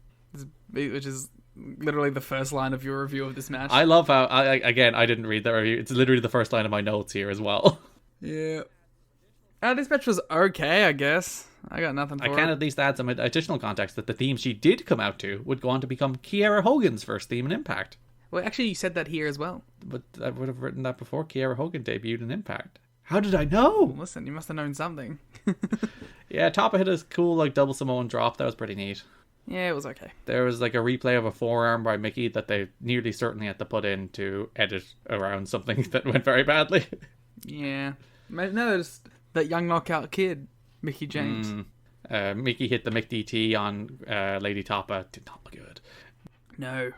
Speaker 10: Which is literally the first line of your review of this match.
Speaker 11: I love how, I didn't read that review. It's literally the first line of my notes here as well.
Speaker 10: Yeah. This match was okay, I guess. I got nothing for it.
Speaker 11: I can at least add some additional context that the theme she did come out to would go on to become Kiera Hogan's first theme in Impact.
Speaker 10: Well, actually, you said that here as well.
Speaker 11: But I would have written that before Kiera Hogan debuted in Impact. How did I know?
Speaker 10: Listen, you must have known something.
Speaker 11: Yeah, Tapa hit a cool double Samoan drop. That was pretty neat.
Speaker 10: Yeah, it was okay.
Speaker 11: There was a replay of a forearm by Mickie that they nearly certainly had to put in to edit around something that went very badly.
Speaker 10: Yeah. No, that young knockout kid, Mickey James.
Speaker 11: Mickey hit the McDT on Lady Tapa. Did not look good.
Speaker 10: No.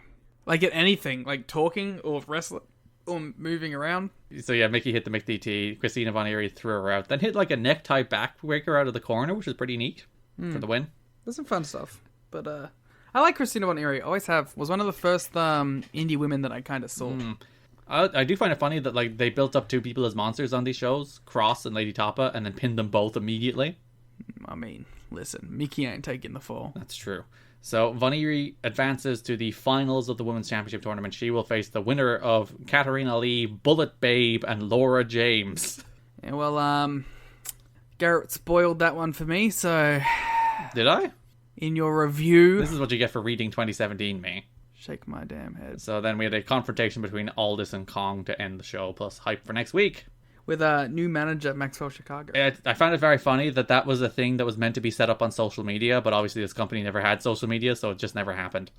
Speaker 10: Like at anything, like talking or wrestling or moving around.
Speaker 11: So yeah, Mickey hit the McDT. Christina Von Eerie threw her out. Then hit like a necktie backbreaker out of the corner, which was pretty neat for the win.
Speaker 10: There's some fun stuff. But I like Christina Von Eerie. Always have. Was one of the first indie women that I kind of saw.
Speaker 11: I do find it funny that like they built up two people as monsters on these shows, Kross and Lady Tapa, and then pinned them both immediately.
Speaker 10: I mean, listen, Mickey ain't taking the fall.
Speaker 11: That's true. So Von Eerie advances to the finals of the Women's Championship Tournament. She will face the winner of Katarina Lee, Bullet Babe, and Laura James.
Speaker 10: Yeah, well, Garrett spoiled that one for me, so...
Speaker 11: Did I?
Speaker 10: In your review...
Speaker 11: This is what you get for reading 2017, me.
Speaker 10: Shake my damn head.
Speaker 11: So then we had a confrontation between Aldis and Kong to end the show, plus hype for next week.
Speaker 10: With a new manager, Maxwell Chicago.
Speaker 11: I found it very funny that was a thing that was meant to be set up on social media, but obviously this company never had social media, so it just never happened.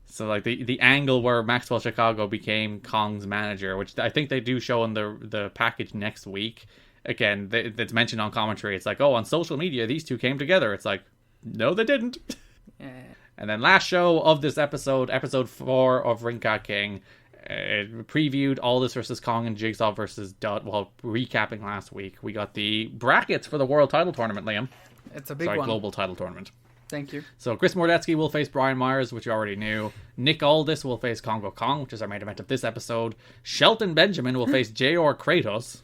Speaker 11: So like the angle where Maxwell Chicago became Kong's manager, which I think they do show in the package next week. Again, it's mentioned on commentary. It's like, oh, on social media, these two came together. It's like, no, they didn't.
Speaker 10: Yeah.
Speaker 11: And then last show of this episode 4 of Ring Ka King, it previewed Aldis versus Kong and Jigsaw versus Dud. While recapping last week, we got the brackets for the World Title Tournament, Liam.
Speaker 10: It's a big one.
Speaker 11: Global Title Tournament.
Speaker 10: Thank you.
Speaker 11: So Chris Mordetsky will face Brian Myers, which you already knew. Nick Aldis will face Kongo Kong, which is our main event of this episode. Shelton Benjamin will face J.R. Kratos.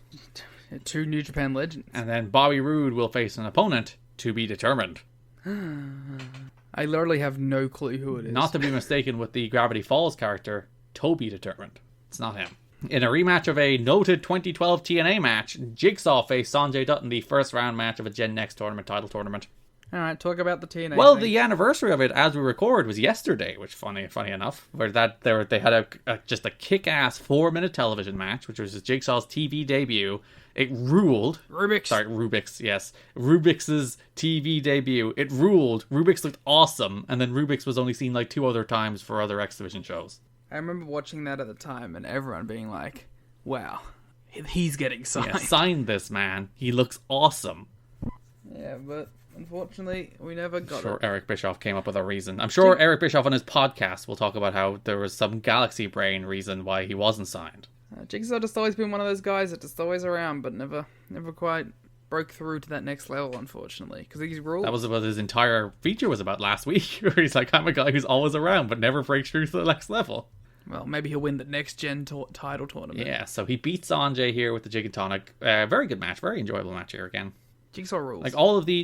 Speaker 10: Two New Japan legends.
Speaker 11: And then Bobby Roode will face an opponent to be determined.
Speaker 10: I literally have no clue who it is.
Speaker 11: Not to be mistaken with the Gravity Falls character, Toby Determined. It's not him. In a rematch of a noted 2012 TNA match, Jigsaw faced Sanjay Dutt in the first round match of a Gen Next tournament title tournament.
Speaker 10: Alright, talk about the TNA
Speaker 11: Well,
Speaker 10: thing.
Speaker 11: the anniversary of it, as we record, was yesterday, which funny enough, where they had just a kick-ass 4-minute television match, which was Jigsaw's TV debut. It ruled. Rubik's, yes. Rubik's TV debut. It ruled. Rubik's looked awesome, and then Rubik's was only seen like 2 other times for other X Division shows.
Speaker 10: I remember watching that at the time, and everyone being like, wow, he's getting signed.
Speaker 11: Yeah, sign this man. He looks awesome.
Speaker 10: Yeah, but unfortunately, we never got it.
Speaker 11: Eric Bischoff came up with a reason. I'm sure Eric Bischoff on his podcast will talk about how there was some galaxy brain reason why he wasn't signed.
Speaker 10: Jigsaw just always been one of those guys that just always around, but never quite broke through to that next level, unfortunately, because he's ruled.
Speaker 11: That was what his entire feature was about last week, where he's like, I'm a guy who's always around, but never breaks through to the next level.
Speaker 10: Well, maybe he'll win the next gen title tournament.
Speaker 11: Yeah, so he beats Sanjay here with the Jig and Tonic. Very good match, very enjoyable match here again.
Speaker 10: Jigsaw rules.
Speaker 11: Like all of the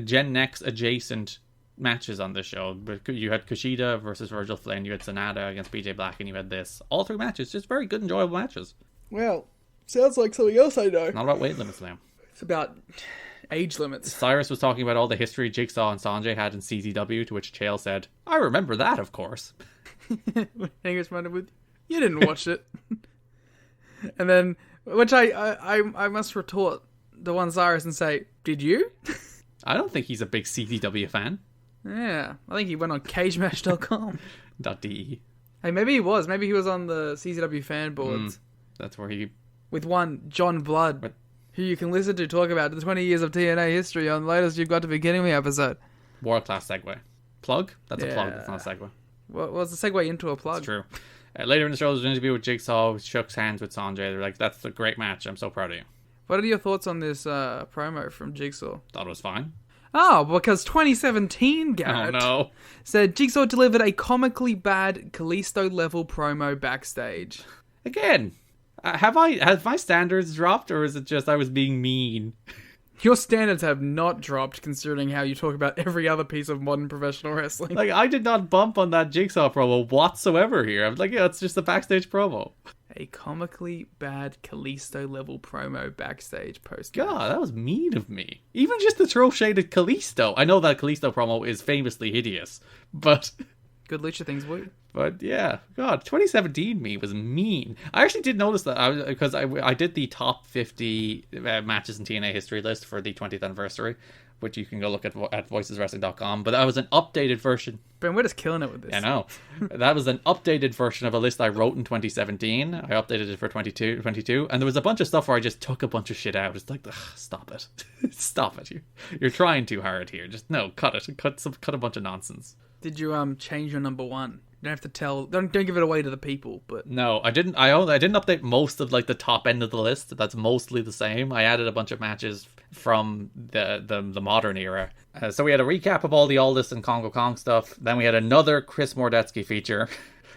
Speaker 11: Gen Next adjacent matches on this show. You had Kushida versus Virgil Flynn, you had Sonata against BJ Black, and you had this. All 3 matches, just very good, enjoyable matches.
Speaker 10: Well, sounds like something else I know.
Speaker 11: Not about weight limits, Liam.
Speaker 10: It's about age limits.
Speaker 11: Cyrus was talking about all the history Jigsaw and Sanjay had in CZW, to which Chael said, I remember that, of course.
Speaker 10: Angus reminded with, you didn't watch it. And then, which I must retort the one Cyrus and say, did you?
Speaker 11: I don't think he's a big CZW fan.
Speaker 10: Yeah, I think he went on cagematch.com.
Speaker 11: .de.
Speaker 10: Hey, maybe he was. Maybe he was on the CZW fan boards.
Speaker 11: That's where he...
Speaker 10: With one John Blood, who you can listen to talk about the 20 years of TNA history on the latest You've Got to Be Kidding Me episode.
Speaker 11: World class segue. Plug? That's a plug, that's not a segue.
Speaker 10: What was the segue into a plug?
Speaker 11: That's true. Later in the show, there was an interview with Jigsaw, shook hands with Sanjay. They're like, that's a great match. I'm so proud of you.
Speaker 10: What are your thoughts on this promo from Jigsaw?
Speaker 11: Thought it was fine.
Speaker 10: Oh, because 2017, Garrett, said Jigsaw delivered a comically bad Kalisto-level promo backstage.
Speaker 11: Again, have my standards dropped, or is it just I was being mean?
Speaker 10: Your standards have not dropped, considering how you talk about every other piece of modern professional wrestling.
Speaker 11: Like, I did not bump on that Jigsaw promo whatsoever here. I'm like, yeah, it's just a backstage promo.
Speaker 10: A comically bad Kalisto-level promo backstage post.
Speaker 11: God, that was mean of me. Even just to throw shade at Kalisto. I know that Kalisto promo is famously hideous, but...
Speaker 10: Good lucha things, woo.
Speaker 11: But yeah, God, 2017 me was mean. I actually did notice that because I did the top 50 matches in TNA history list for the 20th anniversary. which you can go look at voiceswrestling.com. But that was an updated version.
Speaker 10: Ben, we're just killing it with this.
Speaker 11: I know. That was an updated version of a list I wrote in 2017. I updated it for 22, and there was a bunch of stuff where I just took a bunch of shit out. It's like, ugh, stop it. Stop it. You're trying too hard here. Just, no, cut it. Cut a bunch of nonsense.
Speaker 10: Did you change your number one? You don't have to tell. Don't give it away to the people. But
Speaker 11: no, I didn't. I didn't update most of like the top end of the list. That's mostly the same. I added a bunch of matches from the modern era. So we had a recap of all the Aldis and Congo Kong stuff. Then we had another Chris Mordetsky feature.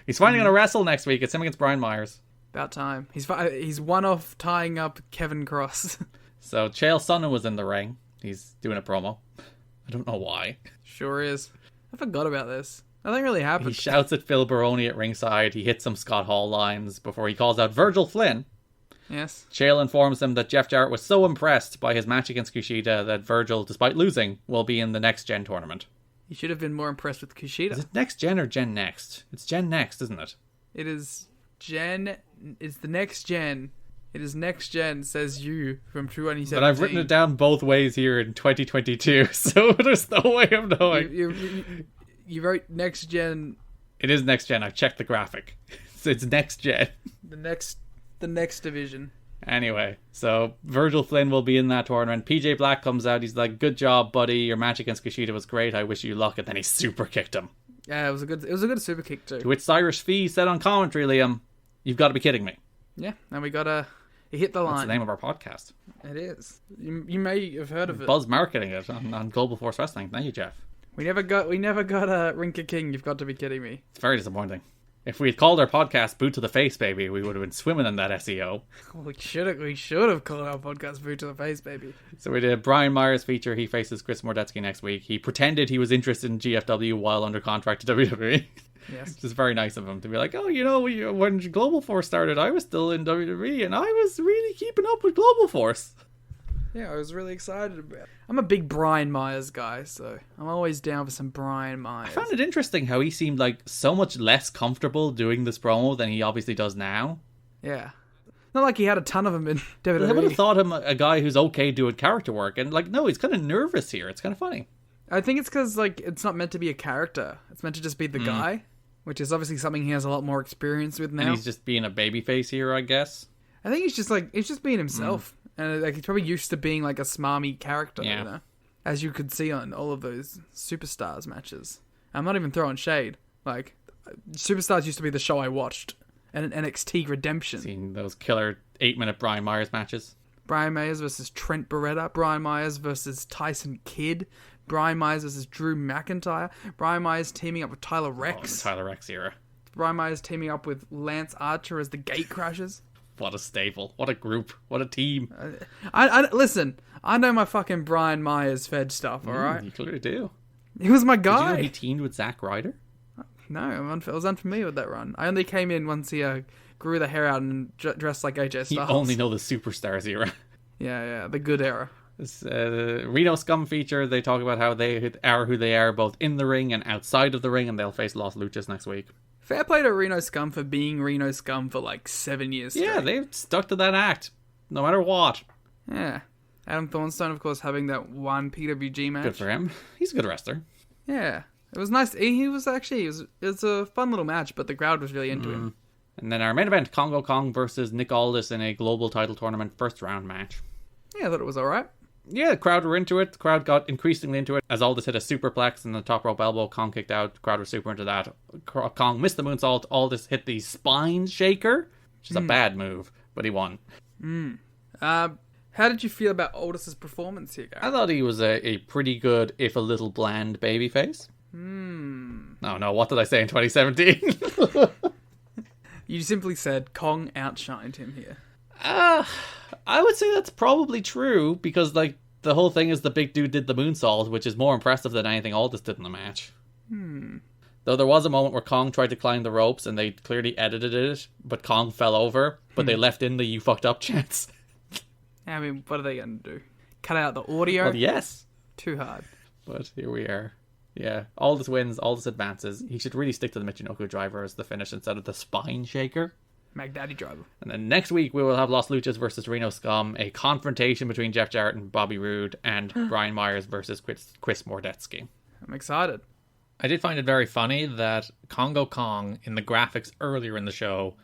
Speaker 11: He's finally going to wrestle next week. It's him against Brian Myers.
Speaker 10: About time. He's one off tying up Kevin Kross.
Speaker 11: So Chael Sonnen was in the ring. He's doing a promo. I don't know why.
Speaker 10: Sure is. I forgot about this. Nothing really happened.
Speaker 11: He shouts at Phil Baroni at ringside. He hits some Scott Hall lines before he calls out Virgil Flynn.
Speaker 10: Yes.
Speaker 11: Chael informs him that Jeff Jarrett was so impressed by his match against Kushida that Virgil, despite losing, will be in the Next Gen tournament.
Speaker 10: He should have been more impressed with Kushida.
Speaker 11: Is it Next Gen or Gen Next? It's Gen Next, isn't it?
Speaker 10: It is Gen... It's the Next Gen. It is Next Gen, says you, from 2017.
Speaker 11: But I've written it down both ways here in 2022, so there's no way of knowing.
Speaker 10: You wrote Next Gen.
Speaker 11: It is Next Gen. I've checked the graphic. So it's Next Gen.
Speaker 10: The next division.
Speaker 11: Anyway, so Virgil Flynn will be in that tournament. PJ Black comes out. He's like, "Good job, buddy. Your match against Kushida was great. I wish you luck." And then he super kicked him.
Speaker 10: Yeah, it was a good super kick too.
Speaker 11: To which Cyrus Fee said on commentary, "Liam, you've got to be kidding me."
Speaker 10: Yeah, and we got he hit the line.
Speaker 11: That's the name of our podcast.
Speaker 10: It is. You may have heard of it.
Speaker 11: Buzz marketing it on Global Force Wrestling. Thank you, Jeff.
Speaker 10: We never got a Rinka King. You've got to be kidding me.
Speaker 11: It's very disappointing. If we had called our podcast "Boot to the Face, Baby," we would have been swimming in that SEO.
Speaker 10: We should have called our podcast "Boot to the Face, Baby."
Speaker 11: So we did a Brian Myers feature. He faces Chris Mordetsky next week. He pretended he was interested in GFW while under contract to WWE.
Speaker 10: Yes.
Speaker 11: Which is very nice of him to be like, "Oh, when Global Force started, I was still in WWE and I was really keeping up with Global Force."
Speaker 10: Yeah, I was really excited about it. I'm a big Brian Myers guy, so I'm always down for some Brian Myers.
Speaker 11: I found it interesting how he seemed like so much less comfortable doing this promo than he obviously does now.
Speaker 10: Yeah. Not like he had a ton of them in WWE.
Speaker 11: I would have thought him a guy who's okay doing character work, and like, no, he's kind of nervous here. It's kind of funny.
Speaker 10: I think it's because like it's not meant to be a character. It's meant to just be the guy, which is obviously something he has a lot more experience with now.
Speaker 11: And he's just being a babyface here, I guess.
Speaker 10: I think he's just being himself. And like he's probably used to being like a smarmy character,
Speaker 11: yeah.
Speaker 10: You know? As you could see on all of those Superstars matches. I'm not even throwing shade. Like, Superstars used to be the show I watched. And NXT Redemption.
Speaker 11: Seen those killer 8-minute Brian Myers matches.
Speaker 10: Brian Myers versus Trent Beretta. Brian Myers versus Tyson Kidd. Brian Myers versus Drew McIntyre. Brian Myers teaming up with Tyler Rex.
Speaker 11: The Tyler Rex era.
Speaker 10: Brian Myers teaming up with Lance Archer as the Gatecrashers.
Speaker 11: What a stable. What a group. What a team.
Speaker 10: I listen, I know my fucking Brian Myers fed stuff, alright?
Speaker 11: You clearly do.
Speaker 10: He was my guy.
Speaker 11: Did you know he teamed with Zack Ryder?
Speaker 10: No, I was unfamiliar with that run. I only came in once he grew the hair out and dressed like AJ Styles.
Speaker 11: You only know the Superstars era.
Speaker 10: Yeah, the good era.
Speaker 11: This Reno Scum feature, they talk about how they are who they are both in the ring and outside of the ring, and they'll face Los Luchas next week.
Speaker 10: Fair play to Reno Scum for being Reno Scum for like 7 years straight.
Speaker 11: Yeah, they've stuck to that act, no matter what.
Speaker 10: Yeah. Adam Thornstone, of course, having that one PWG match.
Speaker 11: Good for him. He's a good wrestler.
Speaker 10: Yeah. It was nice. It was a fun little match, but the crowd was really into him.
Speaker 11: And then our main event, Congo Kong versus Nick Aldis in a global title tournament first round match.
Speaker 10: Yeah, I thought it was alright.
Speaker 11: Yeah, the crowd were into it. The crowd got increasingly into it. As Aldis hit a superplex and the top rope elbow, Kong kicked out. The crowd was super into that. Kong missed the moonsault. Aldis hit the spine shaker, which is a bad move, but he won.
Speaker 10: How did you feel about Aldis' performance here, Garrett?
Speaker 11: I thought he was a pretty good, if a little bland, babyface. No, what did I say in 2017?
Speaker 10: You simply said Kong outshined him here.
Speaker 11: I would say that's probably true, because like the whole thing is the big dude did the moonsault, which is more impressive than anything Aldis did in the match. Though there was a moment where Kong tried to climb the ropes and they clearly edited it, but Kong fell over, but they left in the "you fucked up" chants.
Speaker 10: I mean, what are they going to do? Cut out the audio?
Speaker 11: Well, yes.
Speaker 10: Too hard.
Speaker 11: But here we are. Yeah, Aldis wins, Aldis advances. He should really stick to the Michinoku driver as the finish instead of the spine shaker.
Speaker 10: Mac Daddy Driver.
Speaker 11: And then next week we will have Los Luchas versus Reno Scum, a confrontation between Jeff Jarrett and Bobby Roode, and Brian Myers versus Chris Mordetsky.
Speaker 10: I'm excited.
Speaker 9: I did find it very funny that Congo Kong in the graphics earlier in the show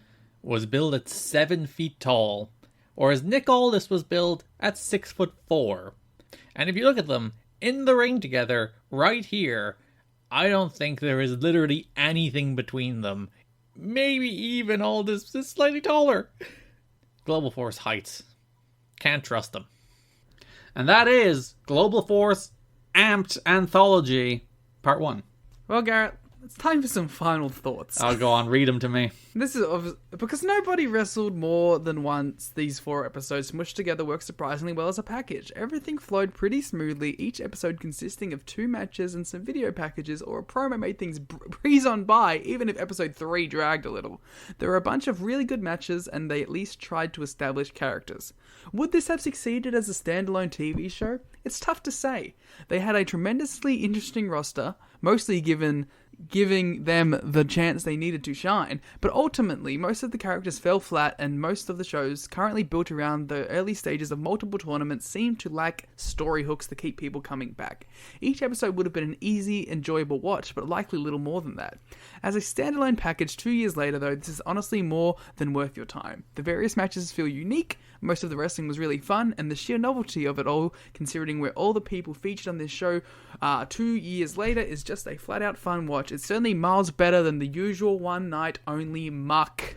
Speaker 9: was billed at 7 feet tall, whereas Nick Aldis was billed at 6'4". And if you look at them in the ring together right here, I don't think there is literally anything between them. Maybe even Aldis is slightly taller. Global Force heights. Can't trust them. And that is Global Force Amped Anthology Part 1.
Speaker 10: Well, Garrett, it's time for some final thoughts.
Speaker 11: I'll go on, read them to me.
Speaker 10: This is because nobody wrestled more than once. These 4 episodes smushed together worked surprisingly well as a package. Everything flowed pretty smoothly, each episode consisting of 2 matches and some video packages, or a promo made things breeze on by, even if episode 3 dragged a little. There were a bunch of really good matches, and they at least tried to establish characters. Would this have succeeded as a standalone TV show? It's tough to say. They had a tremendously interesting roster, mostly giving them the chance they needed to shine, but ultimately most of the characters fell flat, and most of the shows currently built around the early stages of multiple tournaments seem to lack story hooks to keep people coming back. Each episode would have been an easy, enjoyable watch, but likely little more than that. As a standalone package 2 years later though, this is honestly more than worth your time. The various matches feel unique, most of the wrestling was really fun, and the sheer novelty of it all, considering where all the people featured on this show 2 years later, is just a flat out fun watch. It's certainly miles better than the usual one night only muck.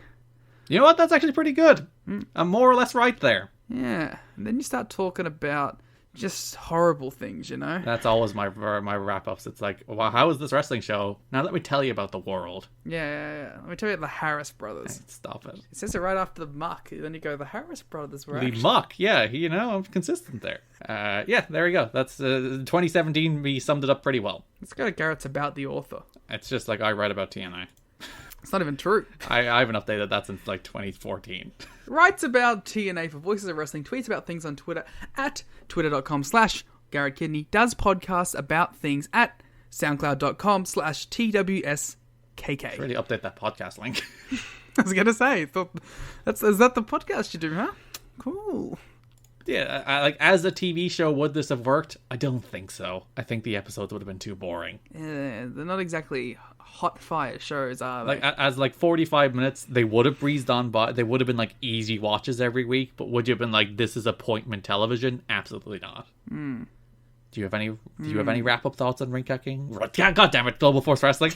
Speaker 11: You know what? That's actually pretty good. I'm more or less right there.
Speaker 10: Yeah. And then you start talking about just horrible things, you know?
Speaker 11: That's always my wrap-ups. It's like, well, how is this wrestling show? Now let me tell you about the world.
Speaker 10: Yeah. Let me tell you about the Harris Brothers.
Speaker 11: Hey, stop it.
Speaker 10: It says it right after the muck. Then you go, the Harris Brothers were
Speaker 11: The muck, yeah. I'm consistent there. Yeah, there we go. That's 2017. We summed it up pretty well.
Speaker 10: Let's go to Garrett's About the Author.
Speaker 11: It's just like I write about TNA.
Speaker 10: It's not even true.
Speaker 11: I haven't updated that since like 2014.
Speaker 10: Writes about TNA for Voices of Wrestling, tweets about things on Twitter at twitter.com/GarrettKidney, does podcasts about things at soundcloud.com/TWSKK.
Speaker 11: Really update that podcast link.
Speaker 10: I was going to say, is that the podcast you do, huh? Cool.
Speaker 11: Yeah, as a TV show, would this have worked? I don't think so. I think the episodes would have been too boring.
Speaker 10: Yeah, they're not exactly hot fire shows, are they?
Speaker 11: As 45 minutes, they would have breezed on by. They would have been like easy watches every week, but would you have been like, this is appointment television? Absolutely not. Do you have any wrap-up thoughts on ring kicking? Yeah, God damn it, Global Force Wrestling.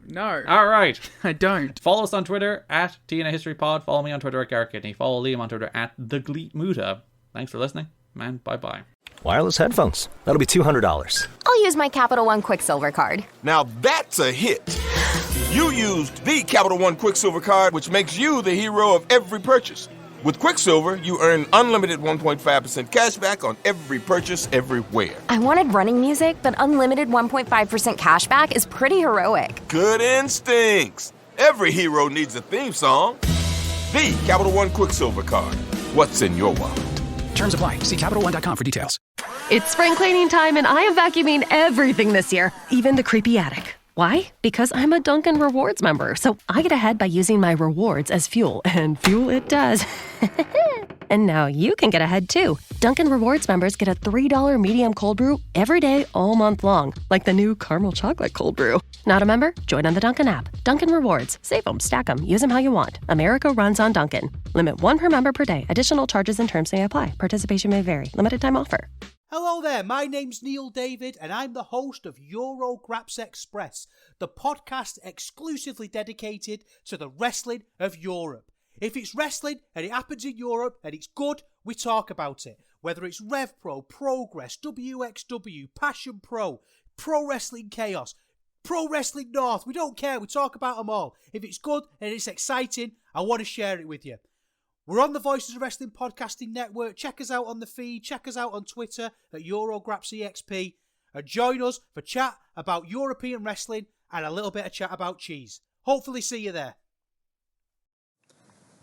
Speaker 10: No.
Speaker 11: All right.
Speaker 10: I don't.
Speaker 11: Follow us on Twitter at TNA History Pod. Follow me on Twitter at Garrett Kidney. Follow Liam on Twitter at The Gleet Muta. Thanks for listening, man. Bye-bye.
Speaker 1: Wireless headphones. That'll be $200.
Speaker 2: I'll use my Capital One Quicksilver card.
Speaker 3: Now that's a hit. You used the Capital One Quicksilver card, which makes you the hero of every purchase. With Quicksilver, you earn unlimited 1.5% cash back on every purchase everywhere.
Speaker 2: I wanted running music, but unlimited 1.5% cash back is pretty heroic.
Speaker 3: Good instincts. Every hero needs a theme song. The Capital One Quicksilver card. What's in your wallet?
Speaker 4: Terms apply. See CapitalOne.com for details.
Speaker 15: It's spring cleaning time, and I am vacuuming everything this year, even the creepy attic. Why? Because I'm a Dunkin' Rewards member, so I get ahead by using my rewards as fuel, and fuel it does. And now you can get ahead too. Dunkin' Rewards members get a $3 medium cold brew every day all month long, like the new caramel chocolate cold brew. Not a member? Join on the Dunkin' app. Dunkin' Rewards. Save them, stack them, use them how you want. America runs on Dunkin'. Limit 1 per member per day. Additional charges and terms may apply. Participation may vary. Limited time offer.
Speaker 16: Hello there, my name's Neil David and I'm the host of Eurograps Express, the podcast exclusively dedicated to the wrestling of Europe. If it's wrestling and it happens in Europe and it's good, we talk about it. Whether it's RevPro, Progress, WXW, Passion Pro, Pro Wrestling Chaos, Pro Wrestling North, we don't care, we talk about them all. If it's good and it's exciting, I want to share it with you. We're on the Voices of Wrestling Podcasting Network. Check us out on the feed. Check us out on Twitter at EuroGrapsEXP. And join us for chat about European wrestling and a little bit of chat about cheese. Hopefully see you there.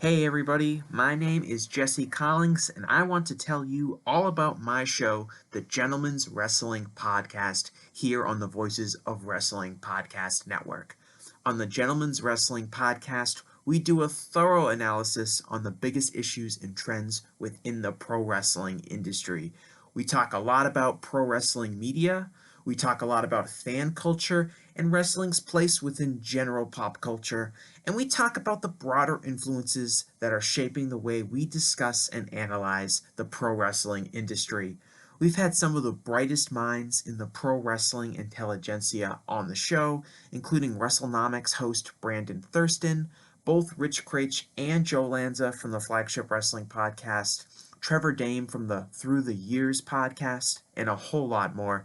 Speaker 17: Hey everybody, my name is Jesse Collins, and I want to tell you all about my show, the Gentleman's Wrestling Podcast, here on the Voices of Wrestling Podcast Network. On the Gentleman's Wrestling Podcast, we do a thorough analysis on the biggest issues and trends within the pro wrestling industry. We talk a lot about pro wrestling media, we talk a lot about fan culture and wrestling's place within general pop culture, and we talk about the broader influences that are shaping the way we discuss and analyze the pro wrestling industry. We've had some of the brightest minds in the pro wrestling intelligentsia on the show, including WrestleNomics host Brandon Thurston, both Rich Craich and Joe Lanza from the Flagship Wrestling Podcast, Trevor Dame from the Through the Years podcast, and a whole lot more.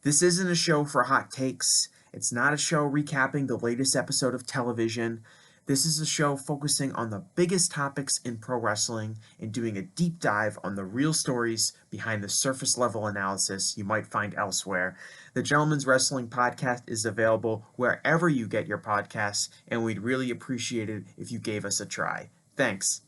Speaker 17: This isn't a show for hot takes. It's not a show recapping the latest episode of television. This is a show focusing on the biggest topics in pro wrestling and doing a deep dive on the real stories behind the surface level analysis you might find elsewhere. The Gentleman's Wrestling Podcast is available wherever you get your podcasts, and we'd really appreciate it if you gave us a try. Thanks.